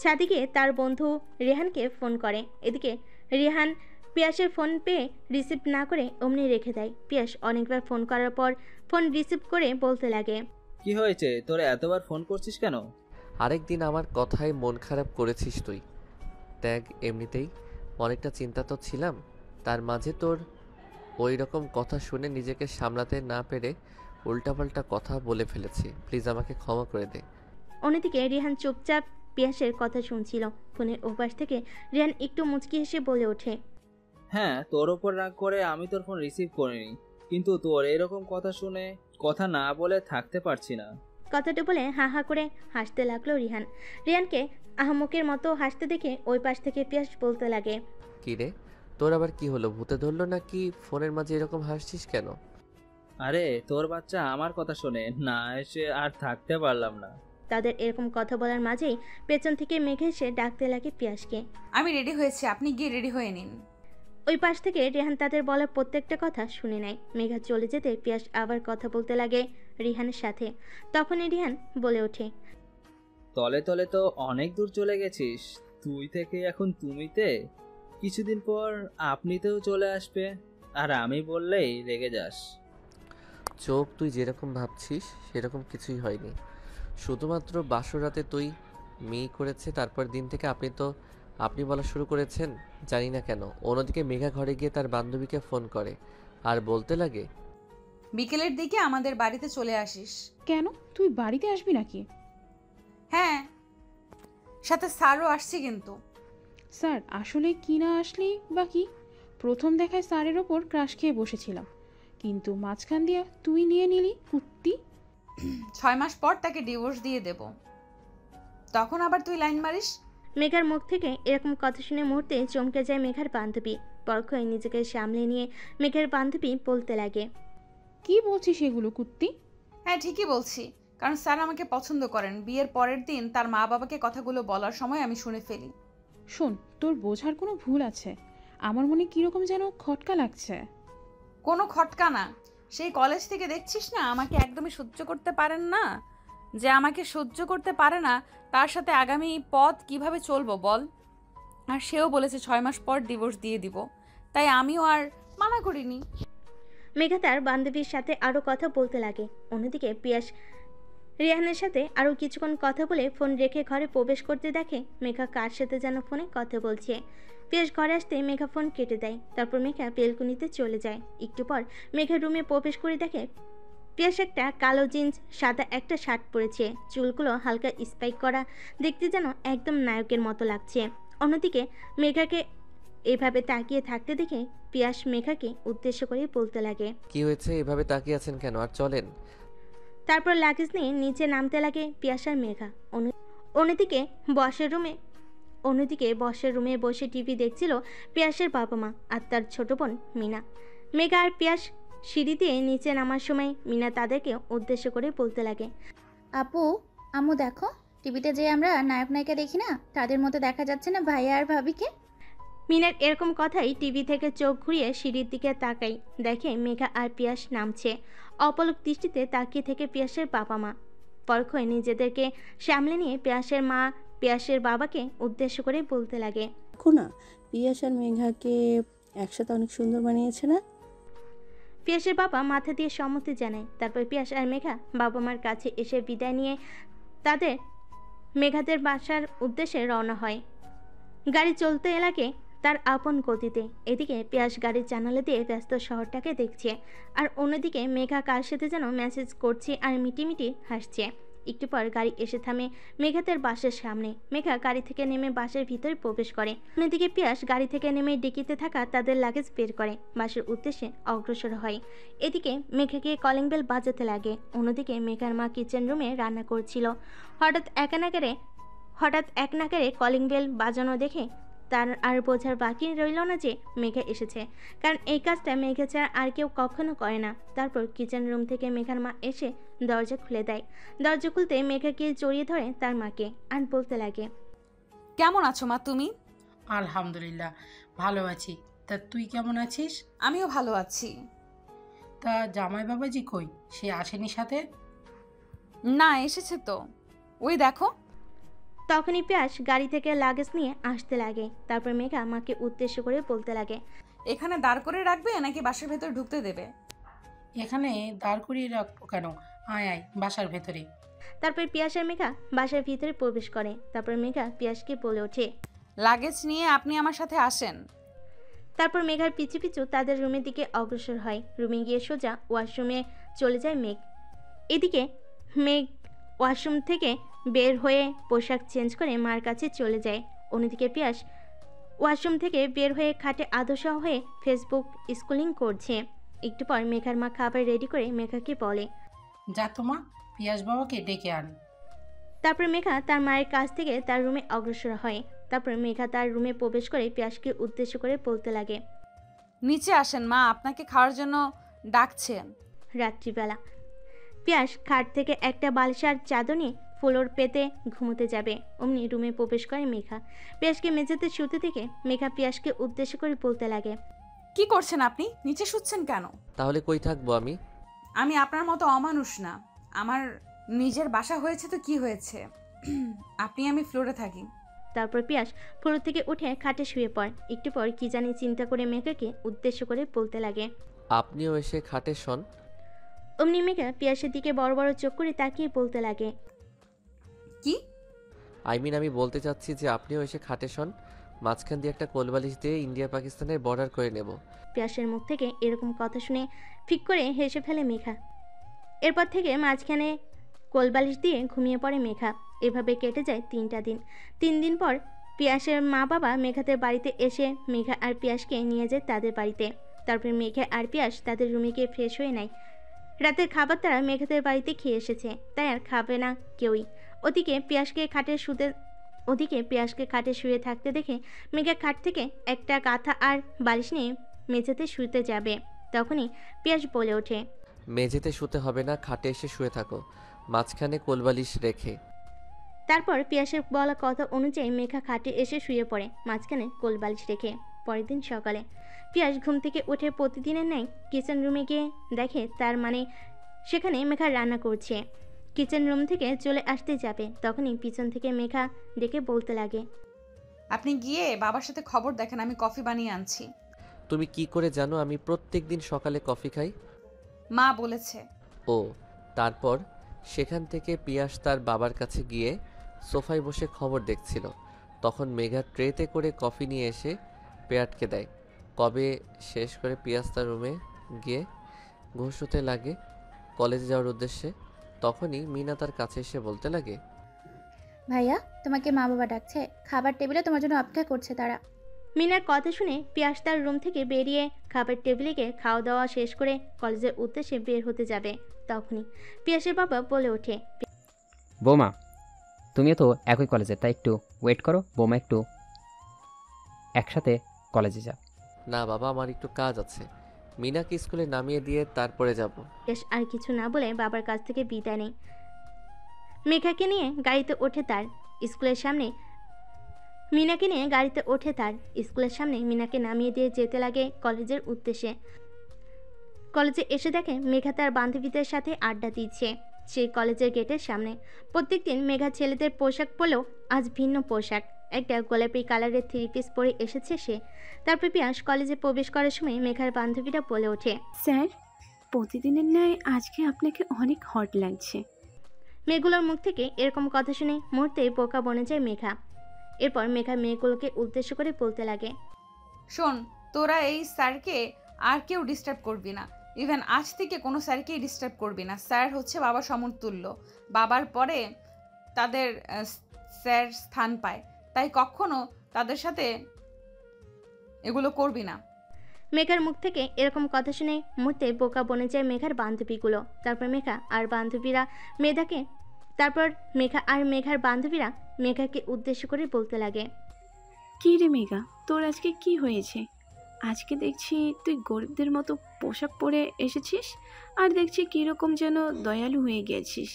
ছাদে গিয়ে তার বন্ধু রেহানকে ফোন করে। এদিকে রেহান পিয়াসের ফোন পেয়ে রিসিভ না করে অমনি রেখে দেয়। পিয়াস অনেকবার ফোন করার পর ফোন রিসিভ করে বলতে লাগে, কি হয়েছে, তোরা এতবার ফোন করছিস কেন? আরেকদিন আমার কথায় মন খারাপ করেছিস তুই। ত্যাগ, এমনিতেই অনেকটা চিন্তা তো ছিলাম, তার মাঝে তোর ওই রকম কথা শুনে নিজেকে সামলাতে না পেরে উল্টাপাল্টা কথা বলে ফেলেছি, প্লিজ আমাকে ক্ষমা করে দে। অন্যদিকে রেহান চুপচাপ পিয়াসের কথা শুনছিল। ফোনের ওপাশ থেকে রেহান একটু মুচকি হেসে বলে ওঠে, হ্যাঁ, তোর ওপর রাগ করে আমি তোর ফোন রিসিভ করিনি, কিন্তু তোর এরকম কথা শুনে কথা না বলে থাকতে পারছি না। কথাটা বলে হা হা করে হাসতে লাগলো রিহান। রিহানকে আহমকের মতো হাসতে দেখে ওই পাশ থেকে পিয়াস বলতে লাগে, কি রে, তোর আবার কি হলো, ভূতে ধরলো নাকি? ফোনের মাঝে এরকম হাসছিস কেন? আরে তোর বাচ্চা আমার কথা শুনে না এসে আর থাকতে পারলাম না। তাদের এরকম কথা বলার মাঝেই পেছন থেকে মেঘে এসে ডাকতে লাগে পিয়াসকে, আমি রেডি হয়েছি, আপনি গিয়ে রেডি হয়ে নিন। ওই পাশ থেকে রেহান তাদের বলা প্রত্যেকটা কথা শুনে নেয়। মেঘা চলে যেতে পিয়াস আবার কথা বলতে লাগে রিহানের সাথে। তখনই রিহান বলে ওঠে, তলে তলে তো অনেক দূর চলে গেছিস, তুই থেকে এখন তুমিতে, কিছুদিন পর আপনিতেও চলে আসবে, আর আমি বললেই রেগে যাস। চোখ, তুই যেরকম ভাবছিস সেরকম কিছুই হয়নি, শুধুমাত্র বাসরাতে তুই মেয়ে করেছে, তারপর দিন থেকে আপনি বলা শুরু করেছেন, জানি না কেন। অন্যদিকে মেঘা ঘরে গিয়ে তার বান্ধবীকে ফোন করে আর বলতে লাগে, বিকেলের দিকে আমাদের বাড়িতে চলে আসিস। কেন, তুই বাড়িতে আসবি নাকি? হ্যাঁ, সাথে স্যারও আসছে। কিন্তু স্যার আসলে কি না আসলেই বা কি, প্রথম দেখায় স্যারের ওপর ক্রাশ খেয়ে বসেছিলাম, কিন্তু মাঝখান দিয়ে তুই নিয়ে নিলি কুত্তি। 6 মাস পর তাকে ডিভোর্স দিয়ে দেব, তখন আবার তুই লাইন মারিস। মেঘার মুখ থেকে এরকম কথা শুনে মুহূর্তে চমকে যায় মেঘার বান্ধবী। পরক্ষণে নিজেকে সামলে নিয়ে মেঘার বান্ধবী বলতে লাগে, কি বলছিস এগুলো কুত্তি? হ্যাঁ, ঠিকই বলছি, কারণ স্যার আমাকে পছন্দ করেন। বিয়ের পরের দিন তার মা বাবাকে কথাগুলো বলার সময় আমি শুনে ফেলি। শোন, তোর বোঝার কোনো ভুল আছে, আমার মনে কীরকম যেন খটকা লাগছে। কোনো খটকা না, সেই কলেজ থেকে দেখছিস না আমাকে একদমই সহ্য করতে পারেন না। যে আমাকে সহ্য করতে পারে না তার সাথে আগামী পথ কিভাবে চলবো বল? আর সেও বলেছে 6 মাস পর ডিভোর্স দিয়ে দিব, তাই আমিও আর মানা করিনি। মেঘা তার বান্ধবীর সাথে আরও কথা বলতে লাগে। অন্যদিকে পিয়াস রেহানের সাথে আরও কিছুক্ষণ কথা বলে ফোন রেখে ঘরে প্রবেশ করতে দেখে মেঘা কার সাথে যেন ফোনে কথা বলছে। পিয়াস ঘরে আসতে মেঘা ফোন কেটে দেয়। তারপর মেঘা বেলকুনিতে চলে যায়। একটু পর মেঘা রুমে প্রবেশ করে দেখে পিয়াস একটা কালো জিন্স, সাদা একটা শার্ট পরেছে, চুলগুলো হালকা স্পাইক করা, দেখতে যেন একদম নায়কের মতো লাগছে। অন্যদিকে মেঘাকে এভাবে তাকিয়ে থাকতে দেখে পিয়াস মেঘাকে উদ্দেশ্য করে বলতে লাগে, কি হয়েছে, এভাবে তাকিয়ে আছেন কেন? আর চলেন। তারপর লাগেজ নিয়ে নিচে নামতে লাগে পিয়াস আর মেঘা। অন্যদিকে বসের রুমে বসে টিভি দেখছিল পিয়াসের বাবা মা আর তার ছোট বোন মিনা। মেঘা আর পিয়াস সিঁড়ি দিয়ে নিচে নামার সময় মিনা তাদেরকে উদ্দেশ্য করে বলতে লাগে, আপু আম্মু দেখো, টিভিতে যে আমরা নায়ক নায়িকা দেখি না, তাদের মতো দেখা যাচ্ছে না ভাইয়া আর ভাবিকে? মিনার এরকম কথাই টিভি থেকে চোখ ঘুরিয়ে সিঁড়ির দিকে তাকাই, দেখে মেঘা আর পিয়াস নামছে। অপলক দৃষ্টিতে তাকিয়ে থেকে পিয়াসের বাবা মা পরক্ষণে নিজেদেরকে সামলে নিয়ে পিয়াসের মা পিয়াসের বাবাকে উদ্দেশ্য করে বলতে লাগে, দেখো না, পিয়াস আর মেঘাকে একসাথে অনেক সুন্দর বানিয়েছে না? পিয়াসের বাবা মাথা দিয়ে সম্মতি জানায়। তারপর পিয়াস আর মেঘা বাবা মার কাছে এসে বিদায় নিয়ে তাদের মেঘাদের বাসার উদ্দেশ্যে রওনা হয়। গাড়ি চলতে লাগে তার আপন গতিতে। এদিকে পিয়াস গাড়ির জানালা দিয়ে ব্যস্ত শহরটাকে দেখছে, আর অন্যদিকে মেঘা কার সাথে যেন মেসেজ করছে আর মিটিমিটি হাসছে। একটু পর গাড়ি এসে থামে মেঘাদের বাসের সামনে। মেঘা গাড়ি থেকে নেমে বাসের ভিতরে প্রবেশ করে। অন্যদিকে পিয়াস গাড়ি থেকে নেমে ডিকিতে থাকা তাদের লাগেজ বের করে বাসের উদ্দেশ্যে অগ্রসর হয়। এদিকে মেঘাকে কলিং বেল বাজাতে লাগে। অন্যদিকে মেঘার মা কিচেন রুমে রান্না করছিল। হঠাৎ এক নাগারে কলিং বেল বাজানো দেখে তার আর বোঝার বাকি রইল না যে মেঘা এসেছে, কারণ এই কাজটা মেঘা ছাড়া আর কেউ কখনো করে না। তারপর কিচেন রুম থেকে মেঘার মা এসে দরজা খুলে দেয়। দরজা খুলতে মেঘাকে জড়িয়ে ধরে তার মাকে আর বলতে লাগে, কেমন আছো মা তুমি? আলহামদুলিল্লাহ ভালো আছি। তা তুই কেমন আছিস? আমিও ভালো আছি। তা জামাই বাবাজি কই, সে আসেনি সাথে? না, এসেছে তো, ওই দেখো। তখনই পিয়াস গাড়ি থেকে লাগেজ নিয়ে আসতে লাগে। তারপর মেঘা মাকে উদ্দেশ্য করে বলতে লাগে, এখানে দাঁড় করে রাখবে নাকি বাসার ভেতর ঢুকতে দেবে? এখানে দাঁড় করিয়ে রাখবো কেন, আয় আয় বাসার ভেতরে। তারপর পিয়াস আর মেঘা বাসার ভিতরে প্রবেশ করে। তারপর মেঘা পিয়াসকে বলে ওঠে, লাগেজ নিয়ে আপনি আমার সাথে আসেন। তারপর মেঘার পিছু পিছু তাদের রুমের দিকে অগ্রসর হয়। রুমে গিয়ে সোজা ওয়াশরুমে চলে যায় মেঘ। এদিকে মেঘ ওয়াশরুম থেকে বের হয়ে পোশাক চেঞ্জ করে মার কাছে চলে যায়। অন্যদিকে পিয়াস ওয়াশরুম থেকে বের হয়ে খাটে আদর্শা হয়ে ফেসবুক স্ক্রলিং করছে। একটু পর মেঘার মা খাবার রেডি করে মেঘাকে বলে, যা তোমা পিয়াস বাবাকে ডেকে আন। তারপর মেঘা তার মায়ের কাছ থেকে তার রুমে অগ্রসর হয়। তারপর মেঘা তার রুমে প্রবেশ করে পিয়াসকে উদ্দেশ্য করে বলতে লাগে, নিচে আসেন, মা আপনাকে খাওয়ার জন্য ডাকছেন। রাত্রিবেলা পিয়াস খাট থেকে একটা বালিশার চাদর নিয়ে ফ্লোর পেতে ঘুমোতে যাবে। অমনি রুমে প্রবেশ করে মেঘা। পিয়াসকে মেঝেতে শুতে থেকে মেঘা পিয়াসকে উদ্দেশ্য করে বলতে লাগে, কি করছেন আপনি? নিচে শুচ্ছেন কেন? তাহলে কই থাকবো আমি? আমি আপনার মতো অমানুষ না। আমার নিজের বাসা হয়েছে তো কি হয়েছে, আমি ফ্লোরে থাকি। তারপর পিয়াস ফ্লোর থেকে উঠে খাটে শুয়ে পড়ে। একটু পর কি জানি চিন্তা করে মেঘাকে উদ্দেশ্য করে বলতে লাগে, আপনিও এসে খাটে শোন। অমনি মেঘা পিয়াসের দিকে বড় বড় চোখ করে তাকিয়ে বলতে লাগে, কি? আমি বলতে চাচ্ছি যে আপনিও এসে খাটে শোন, মাঝখান দিয়ে একটা কোলবালিশ দিয়ে ইন্ডিয়া পাকিস্তানের বর্ডার করে নেব। পিয়াসের মুখ থেকে এরকম কথা শুনে ফিক করে হেসে ফেলে মেঘা। এরপর থেকে মাঝখানে কোলবালিশ দিয়ে ঘুমিয়ে পড়ে মেঘা। এভাবে কেটে যায় 3টা দিন। 3 দিন পর পিয়াসের মা বাবা মেঘাদের বাড়িতে এসে মেঘা আর পিয়াসকে নিয়ে যায় তাদের বাড়িতে। তারপর মেঘা আর পিয়াস তাদের রুমে গিয়ে ফ্রেশ হয়ে নেয়। রাতের খাবার তারা মেঘাদের বাড়িতে খেয়ে এসেছে, তাই আর খাবে না কেউই। ওদিকে পিয়াসকে খাটে শুয়ে থাকতে দেখে মেঘা খাট থেকে একটা কাঁথা আর বালিশ নিয়ে মেঝেতে শুতে যাবে। তখনই পিয়াস বলে ওঠে, মেঝেতে শুতে হবে না, খাটে এসে শুয়ে থাকো, মাঝখানে কোলবালিশ রেখে। তারপর পিয়াসের বলা কথা অনুযায়ী মেঘা খাটে এসে শুয়ে পড়ে মাঝখানে কোলবালিশ রেখে। পরের দিন সকালে পিয়াস ঘুম থেকে উঠে প্রতিদিনের ন্যায় কিচেন রুমে গিয়ে দেখে তার সেখানে মেঘা রান্না করছে। কিচেন রুম থেকে চলে আসতে যাবে, তখনই পিছন থেকে মেঘা ডেকে বলতে লাগে, আপনি গিয়ে বাবার সাথে খবর দেখেন, আমি কফি বানিয়ে আনছি। তুমি কি করে জানো আমি প্রত্যেক দিন সকালে কফি খাই? মা বলেছে। ও, তারপর সেখান থেকে পিয়াস তার বাবার কাছে গিয়ে সোফায় বসে খবর দেখছিল। তখন মেঘা ট্রেতে করে কফি নিয়ে এসে পেয়াটকে দেয়। কবে শেষ করে পিয়াস তার রুমে গিয়ে ঘুষোতে লাগে কলেজে যাওয়ার উদ্দেশ্যে। তখনই মিনা তার কাছে এসে বলতে লাগে, ভাইয়া তোমাকে মা বাবা ডাকছে, খাবার টেবিলে তোমার জন্য অপেক্ষা করছে তারা। মিনার কথা শুনে পিয়াস তার রুম থেকে বেরিয়ে খাবার টেবিলে গিয়ে খাওয়া দাওয়া শেষ করে কলেজের উদ্দেশ্যে বের হতে যাবে। তখনই পিয়াসের বাবা বলে ওঠে, বৌমা, তুমিও তো একই কলেজে, তাই একটু ওয়েট করো। বৌমা একটু একসাথে কলেজে যা। না বাবা, আমার একটু কাজ আছে। মিনাকে স্কুলে নামিয়ে দিয়ে তারপরে যাব। পিয়াস আর কিছু না বলে বাবার কাছ থেকে বিদায় নেয়। মেঘাকে নিয়ে গাড়িতে ওঠে তার স্কুলের সামনে মিনাকে নিয়ে গাড়িতে ওঠে তার স্কুলের সামনে মিনাকে নামিয়ে দিয়ে যেতে লাগে কলেজের উদ্দেশ্যে। কলেজে এসে দেখে মেঘা তার বান্ধবীদের সাথে আড্ডা দিচ্ছে সেই কলেজের গেটের সামনে। প্রত্যেকদিন মেঘা ছেলেদের পোশাক পরলেও আজ ভিন্ন পোশাক, একটা গোলাপি কালারের 3 পিস পরে এসেছে সে। তারপর পিয়াস কলেজে প্রবেশ করার সময় মেঘার বান্ধবীরা বলে ওঠে, স্যার, প্রতিদিনের ন্যায় আজকে আপনাকে অনেক হট লাগছে। মেয়েগুলোর মুখ থেকে এরকম কথা শুনে মুহূর্তেই বোকা বনে যায় মেঘা। এরপর মেঘা মেয়েগুলোকে উদ্দেশ্য করে বলতে লাগে, শোন, তোরা এই স্যারকে আর কেউ ডিস্টার্ব করবি না। ইভেন আজ থেকে কোনো স্যারকেই ডিস্টার্ব করবি না। স্যার হচ্ছে বাবার সমতুল্য, বাবার পরে তাদের স্যার স্থান পায়, তাই কখনো তাদের সাথে এগুলো করবি না। মেঘার মুখ থেকে এরকম কথা শুনে মুহূর্তে বোকা বনে যায় মেঘার বান্ধবীগুলো। তারপর মেঘা আর মেঘার বান্ধবীরা মেঘাকে উদ্দেশ্য করে বলতে লাগে, কী রে মেঘা, তোর আজকে কি হয়েছে? আজকে দেখছি তুই গরিবদের মতো পোশাক পরে এসেছিস, আর দেখছি কীরকম যেন দয়ালু হয়ে গেছিস।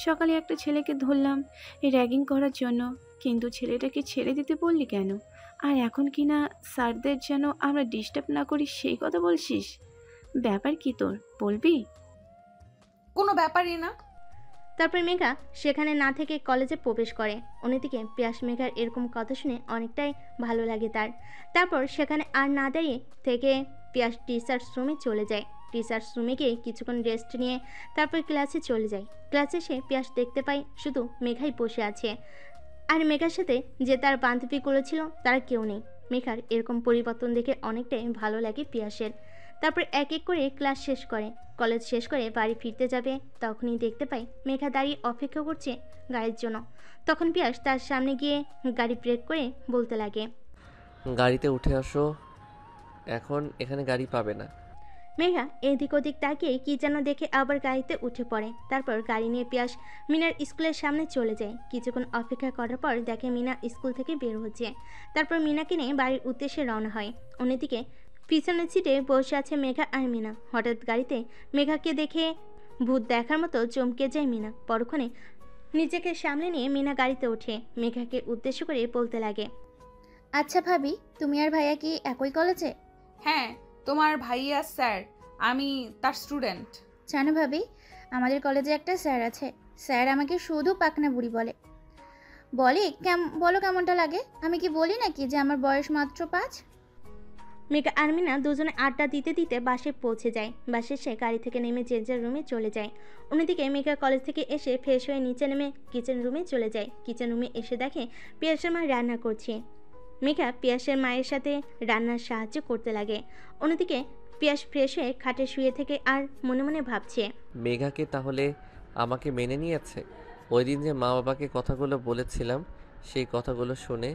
সকালে একটা ছেলেকে ধরলাম র্যাগিং করার জন্য, কিন্তু ছেলেটাকে ছেড়ে দিতে বললি কেন? আর এখন কি না স্যারদের যেন আমরা ডিস্টার্ব না করি সেই কথা বলছিস? ব্যাপার কি তোর, বলবি? কোনো ব্যাপারই না। তারপর মেঘা সেখানে না থেকে কলেজে প্রবেশ করে। অন্যদিকে পিয়াস মেঘার এরকম কথা শুনে অনেকটাই ভালো লাগে তার। তারপর সেখানে আর না দাঁড়িয়ে থেকে পিয়াস টিচার্স রুমে চলে যায়। টিচার্স রুমে গিয়ে কিছুক্ষণ রেস্ট নিয়ে তারপর ক্লাসে চলে যায়। ক্লাসে এসে পিয়াস দেখতে পায় শুধু মেঘাই বসে আছে, আর মেঘার সাথে যে তার বান্ধবীগুলো ছিল তারা কেউ নেই। মেঘার এরকম পরিবর্তন দেখে অনেকটাই ভালো লাগে পিয়াসের। তারপর এক এক করে ক্লাস শেষ করে কলেজ শেষ করে বাড়ি ফিরতে যাবে, তখনই দেখতে পাই মেঘা দাঁড়িয়ে অপেক্ষা করছে গাড়ির জন্য। তখন পিয়াস তার সামনে গিয়ে গাড়ি ব্রেক করে বলতে লাগে, গাড়িতে উঠে আসো, এখন এখানে গাড়ি পাবে না। মেঘা এদিক ওদিক তাকিয়ে কি যেন দেখে আবার গাড়িতে উঠে পড়ে। তারপর গাড়ি নিয়ে পিয়াস মিনার স্কুলের সামনে চলে যায়। কিছুক্ষণ অপেক্ষা করার পর দেখে মিনা স্কুল থেকে বের হচ্ছে। তারপর মিনাকে নিয়ে বাড়ির উদ্দেশ্যে রওনা হয়। অন্যদিকে পিছনের সিটে বসে আছে মেঘা আর মিনা। হঠাৎ গাড়িতে মেঘাকে দেখে ভূত দেখার মতো চমকে যায় মিনা। পরক্ষণে নিজেকে সামনে নিয়ে মিনা গাড়িতে ওঠে মেঘাকে উদ্দেশ্য করে বলতে লাগে, আচ্ছা ভাবি, তুমি আর ভাইয়া কি একই কলেজে? হ্যাঁ, তোমার ভাইয়া স্যার, আমি তার স্টুডেন্ট। জানো ভাবি, আমাদের কলেজে একটা স্যার আছে। স্যার আমাকে শুধু পাকনা বুড়ি বলে। বলো কেমনটা লাগে? আমি কি বলি নাকি যে আমার বয়স মাত্র 5? মেঘা আর মিনা দুজনে আড্ডা দিতে দিতে বাসে পৌঁছে যায়। বাসে সে গাড়ি থেকে নেমে যে যার রুমে চলে যায়। অন্যদিকে মেঘা কলেজ থেকে এসে ফ্রেশ হয়ে নিচে নেমে কিচেন রুমে চলে যায়। কিচেন রুমে এসে দেখে পিয়াসের মা রান্না করছে। মেঘা পিয়াসের মায়ের সাথে রান্নার সাহায্য করতে লাগে। অন্যদিকে পিয়াস ফ্রেশ হয়ে খাটে শুয়ে থেকে আর মনে মনে ভাবছে, মেঘাকে তাহলে আমাকে মেনে নিয়েছে। ওই দিন যে মা বাবাকে কথাগুলো বলেছিলাম, সেই কথাগুলো শুনে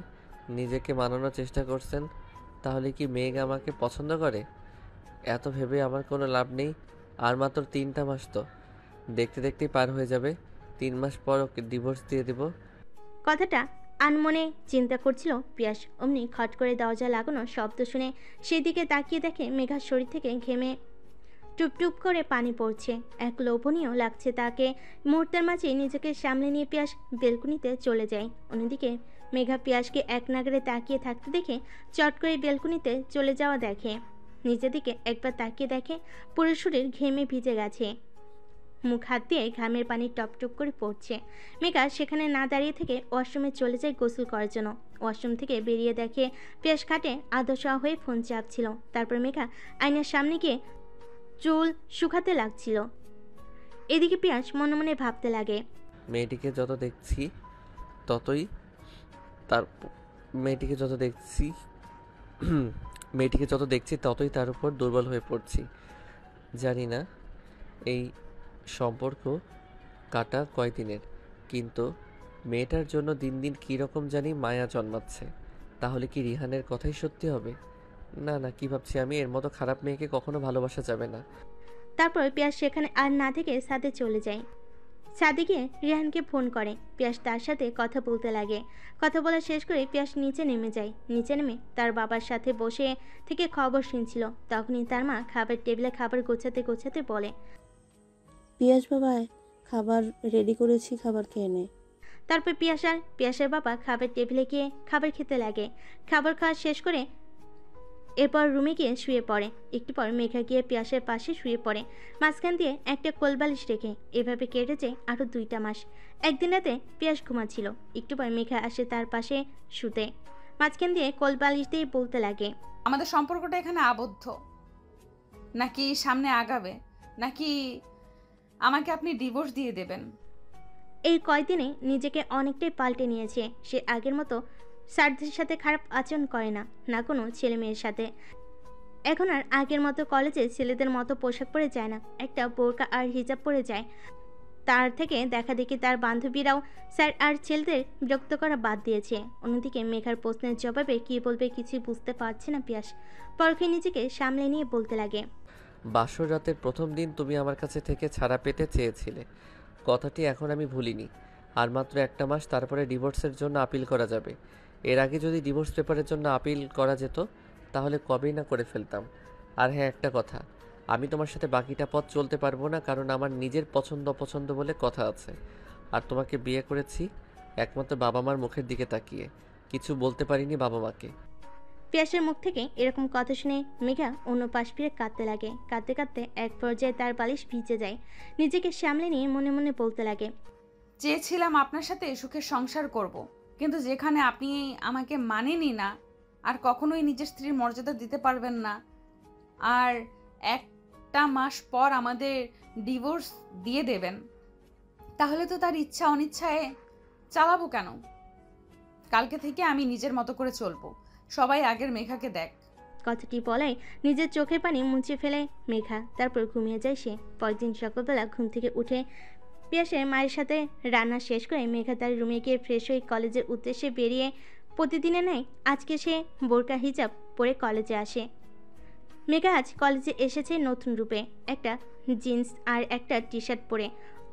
নিজেকে মানানোর চেষ্টা করছেন। তাহলে কি মেঘ আমাকে পছন্দ করে? এত ভেবে আমার কোনো লাভ নেই। আর মাত্র 3টা মাস তো, দেখতে দেখতেই পার হয়ে যাবে। 3 মাস পর ওকে ডিভোর্স দিয়ে দেব। কথাটা আনমনে চিন্তা করছিল পিয়াস। অমনি খট করে দরজা লাগানো শব্দ শুনে সেই দিকে তাকিয়ে দেখে মেঘার শরীর থেকে ঘেমে টুপটুপ করে পানি পড়ছে। এক লোভনীয় লাগছে তাকে। মুহূর্তের মাঝে নিজেকে সামলে নিয়ে পিয়াস বেলকুনিতে চলে যায়। অন্যদিকে মেঘা পিয়াসকে এক নাগারে তাকিয়ে থাকতে দেখে চট করে বেলকুনিতে চলে যাওয়া দেখে। নিজের দিকে একবার তাকিয়ে দেখে পুরো শরীর ঘেমে ভিজে গেছে। মুখ হাত দিয়ে ঘামের পানি টপটপ করে পড়ছে। মেঘা সেখানে না দাঁড়িয়ে থেকে ওয়াশরুমে চলে যায় গোসল করার জন্য। ওয়াশরুম থেকে বেরিয়ে দেখে পিয়াস খাটে আদশা হয়ে ফোন চাপছিল। তারপর মেঘা আয়নার সামনে গিয়ে চুল শুকাতে লাগছিল। এদিকে পিয়াস মনে মনে ভাবতে লাগে, মেয়েটিকে যত দেখছি ততই তার উপর দুর্বল হয়ে পড়ছি। জানি না এই সম্পর্ক কাটা কয়দিনের, কিন্তু মেয়েটার জন্য দিন দিন কীরকম জানি মায়া জন্মাচ্ছে। তাহলে কি রিহানের কথাই সত্যি হবে? না না, কি ভাবছি আমি? এর মতো খারাপ মেয়েকে কখনো ভালোবাসা যাবে না। তারপর পিয়াস সেখানে আর না থেকে ছাদে চলে যায়। ছাদে গিয়ে রিহানকে ফোন করে। পিয়াস তার সাথে কথা বলতে লাগে। কথা বলা শেষ করে পিয়াস নিচে নেমে যায়। নিচে নেমে তার বাবার সাথে বসে থেকে খবর শুনছিল। তখনই তার মা খাবার টেবিলে খাবার গোছাতে গোছাতে বলে, পিয়াস বাবা, খাবার রেডি করেছি, খাবার খেয়ে নে। তারপর পিয়াস আর পিয়াসের বাবা খাবার টেবিলে গিয়ে খাবার খেতে লাগে। খাবার খাওয়া শেষ করে এরপর রুমে গিয়ে শুয়ে পড়ে। একটু পর মেঘা গিয়ে পিয়াসের পাশে শুয়ে পড়ে, মাঝখান দিয়ে একটা কোলবালিশ রেখে। এভাবে কেটেছে আরও 2টা মাস। একদিন রাতে পিয়াস ঘুমাচ্ছিল। একটু পর মেঘা আসে তার পাশে শুতে, মাঝখান দিয়ে কোলবালিশ দিয়ে বলতে লাগে, আমাদের সম্পর্কটা এখানে আবদ্ধ, নাকি সামনে আগাবে, নাকি আমাকে আপনি ডিভোর্স দিয়ে দেবেন? এই কয়দিনে নিজেকে অনেকটাই পাল্টে নিয়েছে। সে আগের মতো স্যারদের সাথে খারাপ আচরণ করে না, না কোনো ছেলে মেয়ের সাথে। এখন আর আগের মতো কলেজে ছেলেদের মতো পোশাক পরে যায় না, একটা বোরকা আর হিজাব পরে যায়। তার থেকে দেখা দেখি তার বান্ধবীরাও স্যার আর ছেলেদের বিরক্ত করা বাদ দিয়েছে। অন্যদিকে মেঘার প্রশ্নের জবাবে কী বলবে কিছুই বুঝতে পারছে না পিয়াস। পরকে নিজেকে সামলে নিয়ে বলতে লাগে, বাসর রাতের প্রথম দিন তুমি আমার কাছে থেকে ছাড়া পেতে চেয়েছিলে, কথাটি এখন আমি ভুলিনি। আর মাত্র 1 মাস, তারপরে ডিভোর্সের জন্য আপিল করা যাবে। এর আগে যদি ডিভোর্স পেপারের জন্য আপিল করা যেত তাহলে কবেই না করে ফেলতাম। আর হ্যাঁ, একটা কথা, আমি তোমার সাথে বাকিটা পথ চলতে পারবো না, কারণ আমার নিজের পছন্দ অপছন্দ বলে কথা আছে। আর তোমাকে বিয়ে করেছি একমাত্র বাবা মার মুখের দিকে তাকিয়ে, কিছু বলতে পারিনি বাবা মাকে। পিয়াসের মুখ থেকে এরকম কথা শুনে মেঘা অন্য পাশ ফিরে কাঁদতে লাগে। কাঁদতে কাঁদতে এক পর্যায়ে তার বালিশ ভিজে যায়। নিজেকে সামলে নিয়ে মনে মনে বলতে লাগে, চেয়েছিলাম আপনার সাথে সুখের সংসার করব, কিন্তু যেখানে আপনি আমাকে মানেনই না, আর কখনোই নিজের স্ত্রীর মর্যাদা দিতে পারবেন না, আর 1 মাস পর আমাদের ডিভোর্স দিয়ে দেবেন, তাহলে তো তার ইচ্ছা অনিচ্ছায় চালাবো কেন? কালকে থেকে আমি নিজের মতো করে চলবো, সবাই আগের মেঘাকে দেখ। কথাটি বলায় নিজের চোখের পানি মুছে ফেলে মেঘা। তারপর ঘুমিয়ে যায় সে। পরদিন সকালবেলা ঘুম থেকে উঠে পিয়াসের মায়ের সাথে রান্না শেষ করে মেঘা তার রুমে গিয়ে ফ্রেশ হয়ে কলেজের উদ্দেশ্যে বেরিয়ে প্রতিদিনে নেয় আজকে সে বোরকা হিজাব পরে কলেজে আসে। মেঘা আজ কলেজে এসেছে নতুন রূপে, একটা জিন্স আর একটা টি শার্ট পরে,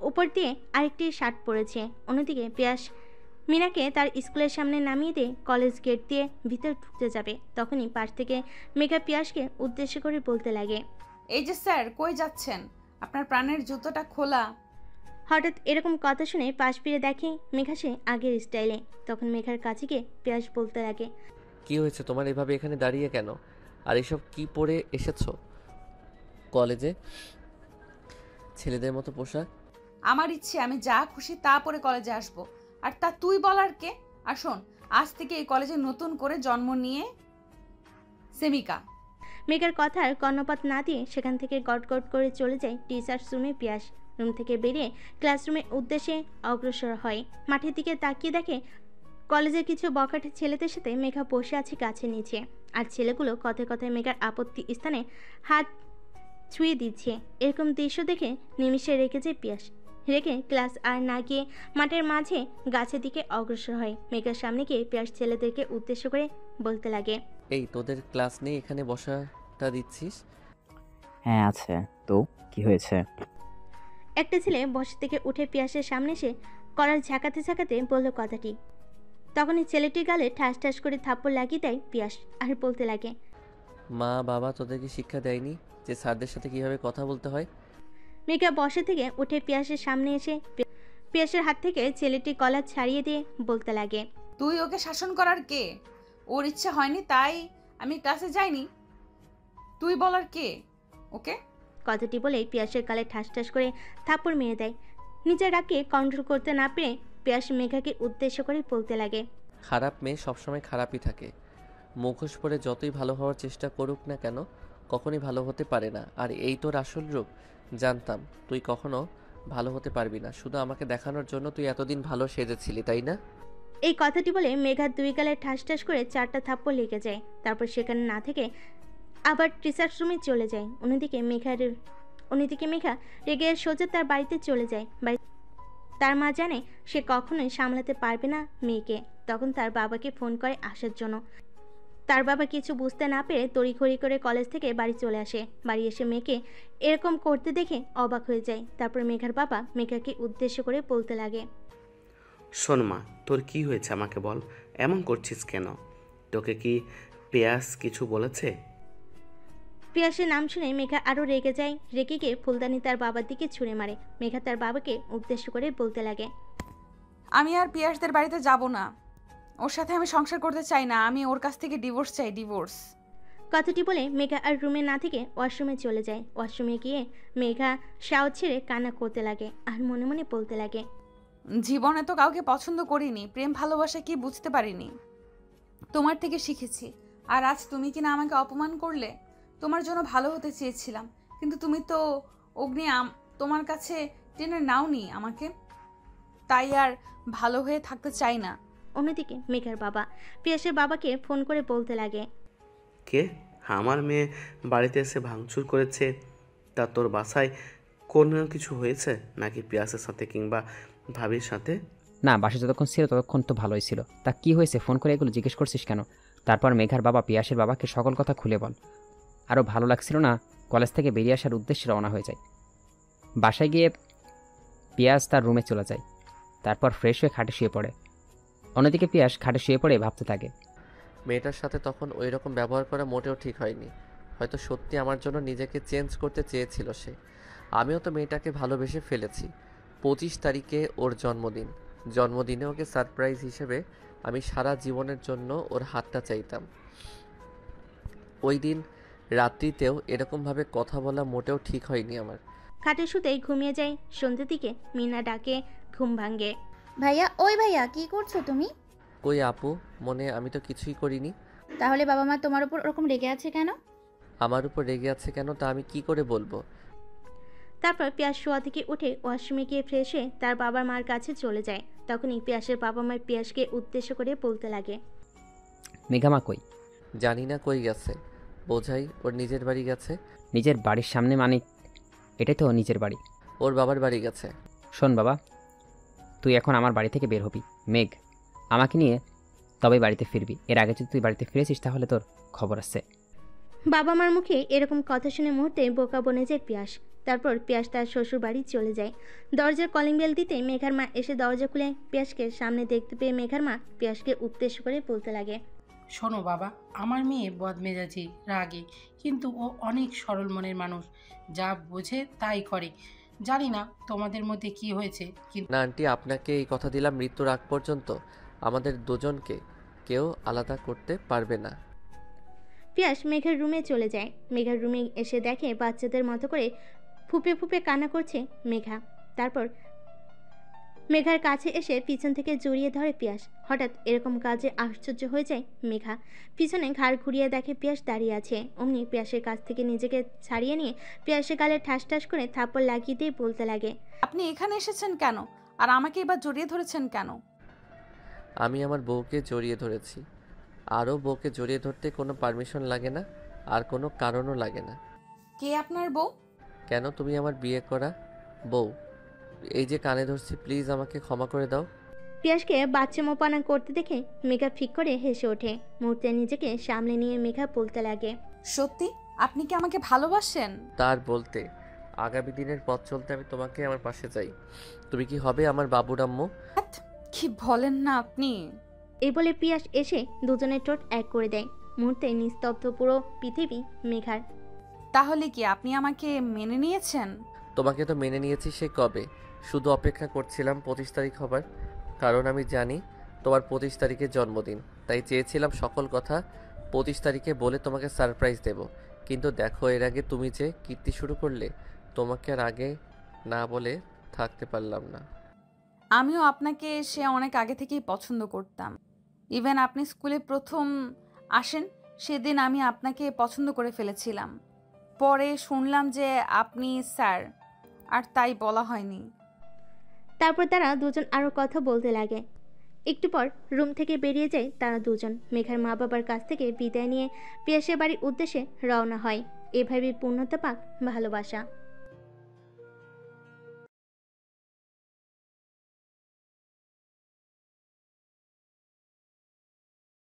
উপর দিয়ে আরেকটি শার্ট পরেছে। অন্যদিকে পিয়াস মিনাকে তার স্কুলের সামনে নামিয়ে দিয়ে কলেজ গেট দিয়ে ভিতর ঢুকতে যাবে। তখনই পাশ থেকে মেঘা পিয়াসকে উদ্দেশ্য করে বলতে লাগে, এই যে স্যার, কই যাচ্ছেন? আপনার প্রাণের জুতোটা খোলা। হঠাৎ এরকম কথা শুনে পাশ ফিরে দেখে মেঘা সে আগের স্টাইলে। তখন মেঘার কাছে গিয়ে পিয়াস বলতে লাগে, কি হয়েছে তোমার, এভাবে এখানে দাঁড়িয়ে কেন? আর এসব কি পরে এসেছো কলেজে? ছেলেদের মতো পোশাক? আমার ইচ্ছে আমি যা খুশি তা পরে কলেজে আসব, আর তা তুই বলার কে? আর শোন, আজ থেকে এই কলেজে নতুন করে জন্ম নিয়ে সেমিকা। মেঘার কথার কর্ণপাত না দিয়ে সেখান থেকে গট গট করে চলে যায় টিচার্স রুমে পিয়াস। রুম থেকে বেরিয়ে ক্লাসরুমের উদ্দেশ্যে অগ্রসর হয়। মাঠের দিকে তাকিয়ে দেখে কলেজের কিছু বখাটে ছেলেদের সাথে মেঘা বসে আছে গাছের নিচে। আর ছেলেগুলো কথায় কথায় মেঘার আপত্তি স্থানে হাত ছুঁয়ে দিচ্ছে। এরকম দৃশ্য দেখে নিমিষে রেখে যায় পিয়াস। রেখে ক্লাস আর না গিয়ে মাঠের মাঝে গাছের দিকে অগ্রসর হয়। মেঘার সামনে গিয়ে পিয়াস ছেলেদেরকে উদ্দেশ্য করে বলতে লাগে, এই তোদের ক্লাস নেই, এখানে বসাটা দিচ্ছিস? হ্যাঁ আছে, তো কি হয়েছে? একটা ছেলে বসে থেকে উঠে পিয়াসের সামনে এসে কলার ঝাঁকাতে ঝাঁকাতে বলল কথাটি। তখনই ছেলেটির গালে ঠাস ঠাস করে থাপ্পড় লাগিয়ে দেয় পিয়াস আর বলতে লাগে, মা বাবা তোদেরকে শিক্ষা দেয়নি যে স্যারদের সাথে কিভাবে কথা বলতে হয়? মেঘা বসে থেকে উঠে পিয়াসের সামনে এসে পিয়াসের হাত থেকে ছেলেটির কলার ছাড়িয়ে দিয়ে বলতে লাগে, তুই ওকে শাসন করার কে? ওর ইচ্ছা হয়নি তাই আমি ক্লাসে যাইনি, তুই বলার কে ওকে? কথাটি বলে পিয়াসের গালে ঠাস ঠাস করে থাপ্পড় মেরে দেয়। নিজের রাগকে কন্ট্রোল করতে না পেরে পিয়াস মেঘাকে উদ্দেশ্য করে বলতে লাগে, খারাপ মেয়ে সবসময় খারাপই থাকে, মুখোশ পরে যতই ভালো হওয়ার চেষ্টা করুক না কেন কখনই ভালো হতে পারে না। আর এই তোর আসল রূপ। জানতাম তুই কখনো ভালো হতে পারবি না, শুধু আমাকে দেখানোর জন্য তুই এতদিন ভালো সেজেছিলি, তাই না? এই কথাটি বলে মেঘার 2 গালে ঠাস ঠাস করে 4টা থাপ্পড় লেগে যায়। তারপর সেখানে না থেকে আবার টিচার্স রুমে চলে যায়। অন্যদিকে মেঘা রেগে সোজা তার বাড়িতে চলে যায়। তার মা জানে সে কখনোই সামলাতে পারবে না মেয়েকে। তখন তার বাবাকে ফোন করে আসার জন্য। তার বাবা কিছু বুঝতে না পেরে তড়িঘড়ি করে কলেজ থেকে বাড়ি চলে আসে। বাড়ি এসে মেয়েকে এরকম করতে দেখে অবাক হয়ে যায়। তারপর মেঘার বাবা মেঘাকে উদ্দেশ্য করে বলতে লাগে, শোন মা, তোর কি হয়েছে আমাকে বল, এমন করছিস কেন? তোকে কি পেয়াস কিছু বলেছে? পিয়াসের নাম শুনে মেঘা আরও রেগে যায়। রেগে গিয়ে ফুলদানি তার বাবার দিকে ছুঁড়ে মারে। মেঘা তার বাবাকে উদ্দেশ্য করে বলতে লাগে, আমি আর পিয়াসদের বাড়িতে যাব না, ওর সাথে আমি সংসার করতে চাই না, আমি ওর কাছ থেকে ডিভোর্স চাই, ডিভোর্স। কথাটি বলে মেঘা আর রুমে না থেকে ওয়াশরুমে চলে যায়। ওয়াশরুমে গিয়ে মেঘা শাওয়ার ছেড়ে কান্না করতে লাগে আর মনে মনে বলতে লাগে, জীবনে তো কাউকে পছন্দ করিনি, প্রেম ভালোবাসা কি বুঝতে পারিনি, তোমার থেকে শিখেছি। আর আজ তুমি কিনা আমাকে অপমান করলে। তোমার জন্য ভালো হতে চেয়েছিলাম, কিন্তু তুমি তো অগ্নি তোমার কাছে টেনে নাওনি আমাকে, তাই আর ভালো হয়ে থাকতে চাই না। অন্যদিকে মেঘার বাবা পিয়াসের বাবাকে ফোন করে বলতে লাগে, কে? আমার মেয়ে বাড়িতে এসে ভাঙচুর করেছে, তা তোর বাসায় কোনো কিছু হয়েছে নাকি পিয়াসের সাথে কিংবা ভাবির সাথে? না, বাসায় যতক্ষণ ছিল ততক্ষণ তো ভালোই ছিল। তা কি হয়েছে, ফোন করে এগুলো জিজ্ঞেস করছিস কেন? তারপর মেঘার বাবা পিয়াসের বাবাকে সকল কথা খুলে বল। আরও ভালো লাগছিল না, কলেজ থেকে বেরিয়ে আসার উদ্দেশ্যে রওনা হয়ে যায়। বাসায় গিয়ে পিয়াস তার রুমে চলে যায়। তারপর ফ্রেশ হয়ে খাটে শুয়ে পড়ে। অন্যদিকে পিয়াস খাটে শুয়ে পড়ে ভাবতে থাকে, মেয়েটার সাথে তখন ওই রকম ব্যবহার করা মোটেও ঠিক হয়নি। হয়তো সত্যি আমার জন্য নিজেকে চেঞ্জ করতে চেয়েছিল সে। আমিও তো মেয়েটাকে ভালোবেসে ফেলেছি। 25 তারিখে ওর জন্মদিন। জন্মদিনে ওকে সারপ্রাইজ হিসেবে আমি সারা জীবনের জন্য ওর হাতটা চাইতাম। ওই দিন রাত্রিতেও এরকমভাবে কথা বলা মোটেও ঠিক হয়নি আমার। খাটে শুতেই ঘুমিয়ে যায়। সন্ধ্যের দিকে মিনা ডাকে, ঘুম ভাঙে। ভাইয়া, ওই ভাইয়া, কি করছো তুমি? কই আপু, মনে আমি তো কিছুই করিনি। তাহলে বাবা মা তোমার উপর ওরকম রেগে আছে কেন? আমার উপর রেগে আছে কেন তা আমি কি করে বলবো? তারপর পিয়াস শোয়া থেকে উঠে ওয়াশরুমে গিয়ে ফ্রেশ হয়ে তার বাবা মার কাছে চলে যায়। তখনই পিয়াসের বাবা মা পিয়াসকে উদ্দেশ্য করে বলতে লাগে, মেঘামা কই? জানি না কই গেছে, বোঝাই ওর নিজের বাড়ি গেছে। নিজের বাড়ির সামনে মানে এটাই তো নিজের বাড়ি। ওর বাবার বাড়ি গেছে। শোন বাবা, তুই এখন আমার বাড়ি থেকে বের হবি। মেঘ, আমাকে নিয়ে তবে বাড়িতে ফিরবি। এর আগে যদি তুই বাড়িতে ফিরেছিস তাহলে তোর খবর আছে। বাবা মার মুখে এরকম কথা শুনে মুহূর্তে বোকা বনে যায় পিয়াস। তারপর পিয়াস তার শ্বশুর বাড়ি চলে যায়। দরজার কলিং বেল দিতে মেঘার মা এসে দরজা খুলে পিয়াসকে সামনে দেখতে পেয়ে মেঘার মা পিয়াসকে উদ্দেশ্য করে বলতে লাগে, শোনো বাবা, আমার মেয়ে বদমেজাজি, রাগী, কিন্তু ও অনেক সরল মনের মানুষ, যা বোঝে তাই করে। জানি না তোমাদের মধ্যে কি হয়েছে, কিন্তু না আন্টি, আপনাকে এই কথা দিলাম, মৃত্যুর আগ পর্যন্ত আমাদের দুজনকে কেউ আলাদা করতে পারবে না। পিয়াস মেঘার রুমে চলে যায়। মেঘার রুমে এসে দেখে বাচ্চাদের মতো করে ফুপে ফুপে কান্না করছে মেঘা। তারপর মেঘার কাছে এসে পিছন থেকে জড়িয়ে ধরে পিয়াস। হঠাৎ এরকম কাজে আশ্চর্য হয়ে যায় মেঘা। পিছনে ঘাড় ঘুরিয়ে দেখে পিয়াস দাঁড়িয়ে আছে। অমনি পিয়াসের কাছ থেকে নিজেকে ছাড়িয়ে নিয়ে পিয়াসের গালে ঠাস ঠাস করে থাপ্পড় লাগিয়ে দিয়ে বলতে লাগে, আপনি এখানে এসেছেন কেন, আর আমাকে এবার জড়িয়ে ধরেছেন কেন? আমি আমার বউকে জড়িয়ে ধরেছি। আরও বউকে জড়িয়ে ধরতে কোনো পারমিশন লাগে না, আর কোনো কারণও লাগে না। কে আপনার বউ? কেন, তুমি আমার বিয়ে করা বউ। এই যে কানে ধরছি, প্লিজ আমাকে ক্ষমা করে দাও। পিয়াসকে বাচ্চা মোপানা করতে দেখে মেঘা ফিক করে হেসে ওঠে। মুহূর্তে নিজেকে সামলে নিয়ে মেঘা বলতে লাগে, সত্যি আপনি কি আমাকে ভালোবাসেন? তার বলতে আগামী দিনের পথ চলতে আমি তোমাকে আমার পাশে চাই। তুমি কি হবে আমার বাবুর আম্মু? কি বলেন না আপনি? এই বলে পিয়াস এসে দুজনের ঠোঁট এক করে দেয়। মুহূর্তে নিস্তব্ধ পুরো পৃথিবী মেঘার। তাহলে কি আপনি আমাকে মেনে নিয়েছেন? তোমাকে তো মেনে নিয়েছি সে কবে, শুধু অপেক্ষা করছিলাম 25 তারিখ হবার। কারণ আমি জানি তোমার 25 তারিখে জন্মদিন, তাই চেয়েছিলাম সকল কথা 25 তারিখে বলে তোমাকে সারপ্রাইজ দেব। কিন্তু দেখো, এর আগে তুমি যে কীর্তি শুরু করলে, তোমাকে আর আগে না বলে থাকতে পারলাম না। আমিও আপনাকে সে অনেক আগে থেকেই পছন্দ করতাম। ইভেন আপনি স্কুলে প্রথম আসেন সেদিন আমি আপনাকে পছন্দ করে ফেলেছিলাম। পরে শুনলাম যে আপনি স্যার, আর তাই বলা হয়নি। তারপর তারা দুজন আরও কথা বলতে লাগে। একটু পর রুম থেকে বেরিয়ে যায় তারা দুজন। মেঘার মা বাবার কাছ থেকে বিদায় নিয়ে পিয়াসের বাড়ির উদ্দেশ্যে রওনা হয়। এভাবে পূর্ণতা পাক ভালোবাসা।